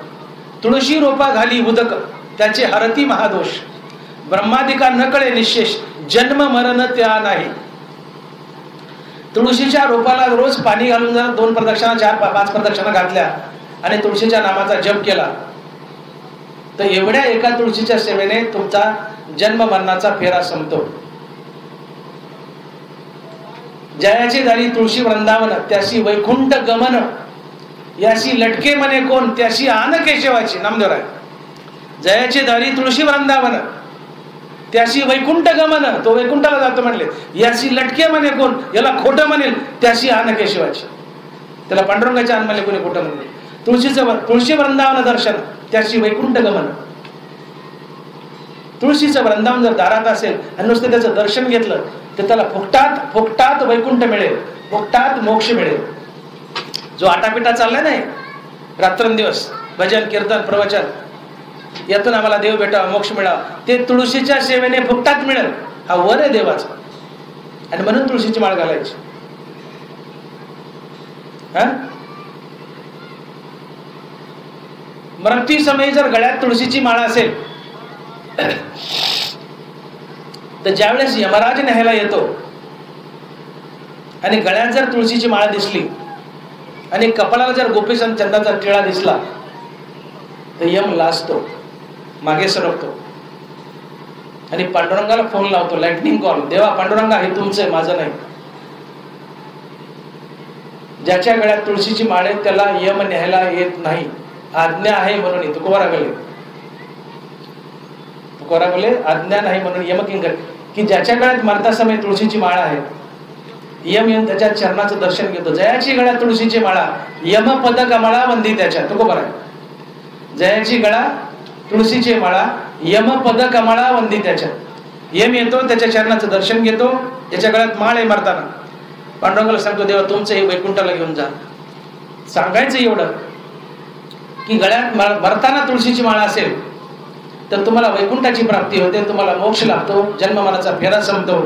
तुळशी रोपा घाली उदक त्याचे हरती महादोष, ब्रह्मादिका न कळे निशेष, जन्म मरण त्या नाही. तुळशीच्या रोपाला रोज पाणी घालून जर 2 प्रदक्षिणा 4-5 प्रदक्षिणा घातल्या आणि तुळशीच्या नामाचा जप केला तर एवढ्या एका तुळशीच्या सेवेने तुमचा जन्म मरणाचा फेरा संपतो. जयाची दारी तुळशी वृंदावन त्याशी वैकुंठ गमन, याशी लटके मने कोण त्याशी आन केशवाची. नामदेव आहे. जयाची दारी तुळशी वृंदावन त्याशी वैकुंठ गमन, तो वैकुंठाला जातो म्हणले. याशी लटके म्हणे कोण, याला खोटं म्हणेल त्याशी आन केशवाची. त्याला पांडुरंगाचे आन म्हणले, कोणी खोटं म्हणले. तुळशी वृंदावन दर्शन त्याशी वैकुंठ गमन. तुळशीचं वृंदावन जर दारात असेल आणि नुसतं त्याचं दर्शन घेतलं तर त्याला फुकटात वैकुंठ मिळेल, फुकटात मोक्ष मिळेल. जो आटापिटा चाललाय नाही रात्रंदिवस, भजन कीर्तन प्रवचन, यातून आम्हाला देव भेटावा, मोक्ष मिळावा, ते तुळशीच्या सेवेने फुकटात मिळेल. हा वर आहे देवाचा. आणि म्हणून तुळशीची माळ घालायची. मृत्यू समयी जर गळ्यात तुळशीची माळ असेल तर ज्यावेळेस यमराज न्यायला येतो आणि गळ्यात जर तुळशीची माळ दिसली आणि कपाळाला जर गोपीचंद चंदाचा टिळा दिसला तर यम लाजतो, मागे सरकतो आणि पांडुरंगाला फोन लावतो, लाइटनिंग कॉल. देवा पांडुरंगा हे तुमचं, माझं नाही. ज्याच्या गळ्यात तुळशीची माळ आहे त्याला यम न्यायला येत नाही, आज्ञा आहे म्हणून. तुकोबरा बोले आज्ञा नाही म्हणून यमकिंकर, की ज्याच्या गळ्यात मरता समय तुळशीची माळा आहे, यम येऊन त्याच्या चरणाचं दर्शन घेतो. जयाची गळ्यात तुळशीची माळा, यम पद कमळा वंदी त्याच्या. तुकोबरा जयाची गळा तुळशीचे माळा, यम पद कमळा वंदी त्याच्या. यम येतो, त्याच्या चरणाचं दर्शन घेतो, त्याच्या गळ्यात माळ आहे मारताना. पांडुरंगाला सांगतो, देवा तुमचं हे वैकुंठाला घेऊन जा. सांगायचं एवढं की गळ्यात भरताना तुळशीची माळ असेल तर तुम्हाला वैकुंठाची प्राप्ती होते, तुम्हाला मोक्ष लाभतो, जन्ममरणाचा फेरा संपतो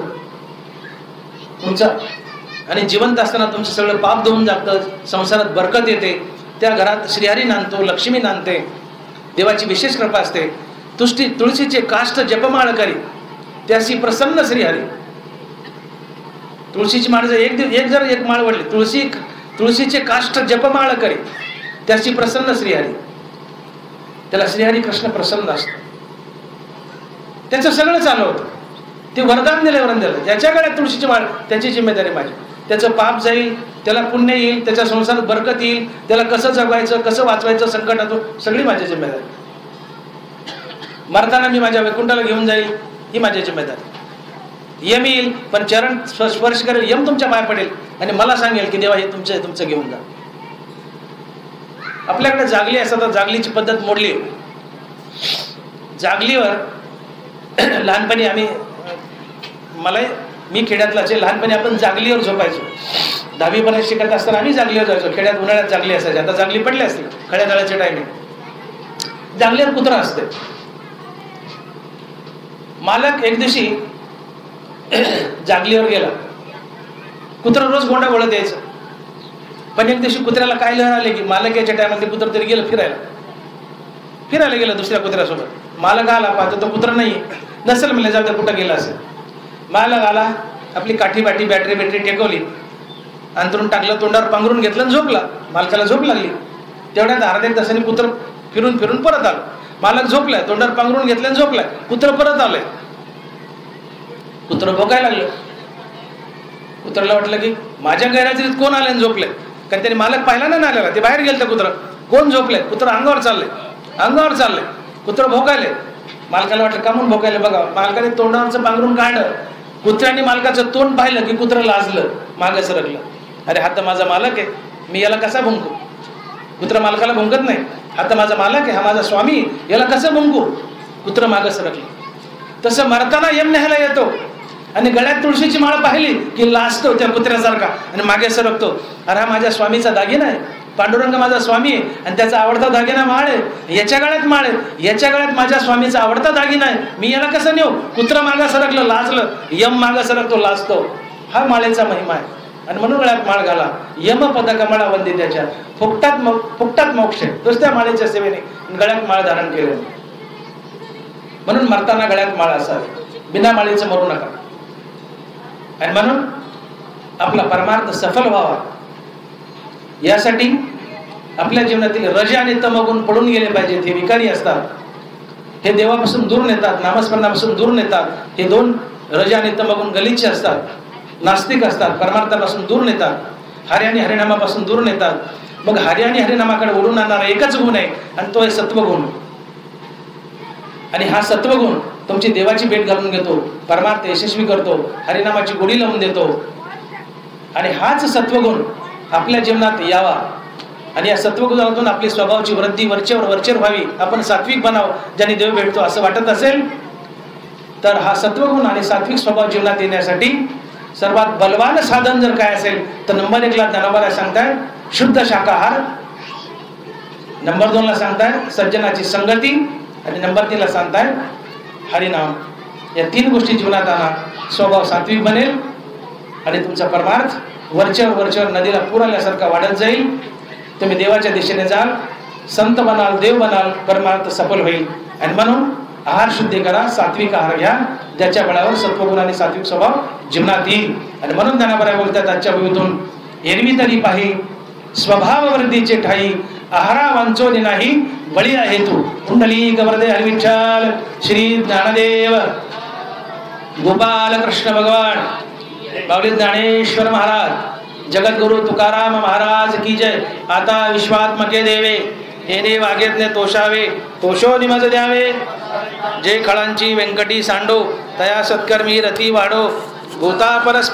तुमचा, आणि जिवंत असताना तुमचं सगळं पाप धुवून जातं, संसारात बरकत येते, त्या घरात श्रीहरी नांदतो, लक्ष्मी नांदते, देवाची विशेष कृपा असते. तुळशीचे काष्ट जपमाळ करी त्याशी प्रसन्न श्रीहरी. तुळशीची माळ जर एक माळ वडली, तुळशीचे काष्ट जपमाळ करी त्याची प्रसन्न श्रीहरी. त्याला श्रीहरी कृष्ण प्रसन्न असतो, त्याचं सगळं चालू होतं. ते वरदान दिलं, ज्याच्या गळ्यात तुळशीची माळ त्याची जिम्मेदारी माझी. त्याचं पाप जाईल, त्याला पुण्य येईल, त्याच्या संसारात बरकत येईल, त्याला कसं जगवायचं, कसं वाचवायचं संकटातून, सगळी माझी जिम्मेदारी. मरताना मी माझ्या वैकुंठाला घेऊन जाईल, ही माझी जिम्मेदारी. यम येईल पण चरण स्पर्श करेल, यम तुमच्या पाय पडेल आणि मला सांगेल की देवा हे तुमचं घेऊन जा. आपल्याकडे जागली असतात तर जागलीची पद्धत मोडली. जागलीवर लहानपणी मी खेड्यातलाच आहे, लहानपणी आपण जागलीवर झोपायचो. 10वी पर्यंत शिकत असताना आम्ही जागलीवर जायचो. खेड्यात उन्हाळ्यात जागली असायची, आता जागली पडली असते खड्या तळ्याच्या टायमिंग. जागलीवर कुत्रा असते. मालक एक दिवशी जागलीवर गेला. कुत्रा रोज गोंडा बोलत यायचं, पण एक दिवशी कुत्र्याला काय लहर आले की मालक याच्या टायमाला कुत्र तरी गेलं फिरायला गेलं दुसऱ्या कुत्र्यासोबत. मालक आला, पाहतो तो कुत्रा नाही, नसेल म्हणलं, जाऊ दे कुठं गेला असेल. मालक आला, आपली काठी बाटी बॅटरी टेकवली, अंतरून टाकलं, तोंडावर पांघरून घेतलं आणि झोपला. मालकाला झोप लागली. तेवढ्यात अर्ध्या एक तासाने कुत्र फिरून परत आलं. मालक झोपलाय, तोंडावर पांघरून घेतलं आणि झोपलाय. कुत्र परत आलंय. कुत्र भोकायला लागलं. कुत्र्याला वाटलं की माझ्या गैरहजेरीत कोण आलं आणि झोपलंय, कारण त्याने मालक पाहिला ना आलेला, ते बाहेर गेलं. कुत्र कोण झोपलंय, कुत्र अंगावर चाललंय, कुत्र भोकायले. मालकाला वाटलं का म्हणून भोकायले बघा. मालकाने तोंडावरचं पांघरून काढलं. कुत्र्याने मालकाचं तोंड पाहिलं की कुत्र लाजलं, मागं सरकलं. अरे हा तर माझा मालक आहे, मी याला कसा भुंकू. कुत्र मालकाला भुंकत नाही. हा तर माझा मालक आहे, हा माझा स्वामी, याला कसं भुंकू. कुत्र मागं सरकलं. तसं मरताना यम न्यायला येतो आणि गळ्यात तुळशीची माळ पाहिली की लाजतो त्या कुत्र्यासारखा आणि मागे सरकतो. अरे हा माझ्या स्वामीचा दागिना आहे, पांडुरंग माझा स्वामी आहे आणि त्याचा आवडता दागिना माळ आहे. याच्या गळ्यात माळ आहे, याच्या गळ्यात माझ्या स्वामीचा आवडता दागिना आहे, मी याला कसं नेऊ. कुत्र मागं सरकलं, लाजलं. यम मागं सरकतो, लाजतो. हा माळेचा महिमा आहे. आणि म्हणून गळ्यात माळ घाला. यम पद कमळा वंदी त्याच्या. फुकटात मोक्ष आहे दुसऱ्या माळेच्या सेवेने गळ्यात माळ धारण केले. म्हणून मरताना गळ्यात माळ असावी, बिना माळेचं मरू नका. आणि म्हणून आपला परमार्थ सफल व्हावा यासाठी आपल्या जीवनातील रज आणि तमगुण पडून गेले पाहिजेत. हे विकारी असतात, हे देवापासून दूर नेतात, नामस्मरणापासून दूर नेतात. हे दोन रज आणि तमगुण गलिच्छ असतात, नास्तिक असतात, परमार्थापासून दूर नेतात, हरी आणि हरिनामापासून दूर नेतात. मग हरी आणि हरिनामाकडे ओढून आणणारा एकच गुण आहे आणि तो आहे सत्वगुण. आणि हा सत्वगुण तुमची देवाची भेट घालून घेतो, परमार्थ यशस्वी करतो, हरिनामाची गोडी लावून देतो. आणि हाच सत्वगुण आपल्या जीवनात यावा आणि या सत्वगुणातून आपली स्वभावाची वृद्धी वरचेवर व्हावी, आपण सात्विक बनावं. ज्याने देव भेटतो असं वाटत असेल तर हा सत्वगुण आणि सात्विक स्वभाव जीवनात येण्यासाठी सर्वात बलवान साधन जर काय असेल तर नंबर 1 ला ज्ञानोबा सांगताय शुद्ध शाकाहार, नंबर 2 ला सांगताय सज्जनाची संगती आणि नंबर 3 ला सांगताय हरिनाम. या 3 गोष्टी जीवनात आणा, स्वभाव सात्विक बनेल आणि तुमचा परमार्थ वरचेवर नदीला पूर आल्यासारखा वाढत जाईल. तुम्ही देवाच्या दिशेने जाल, संत बनाल, देव बनाल, परमार्थ सफल होईल. आणि म्हणून आहार शुद्धी करा, सात्विक आहार घ्या, ज्याच्या बळावर सत्वगुण आणि सात्विक स्वभाव जीवनात येईल. आणि म्हणून ज्ञानोबा बोलतात आजच्या भूमीतून, एरवी तरी पाही स्वभाव वृद्धीचे ठाई, आहारा वांचोनी नाही बळी आहे तू. कुंडलिक वरदे हरिविठ्ठल श्री ज्ञानदेव गोपाल कृष्ण भगवान, बावली ज्ञानेश्वर महाराज, जगद्गुरु तुकाराम महाराज की जय. आता विश्वात्मके देवे, हे देव आगेतने तोषावे, तोषो निमज द्यावे. जे खळांची व्यंकटी सांडो, तया सत्कर्मी रती वाढो. गोता परस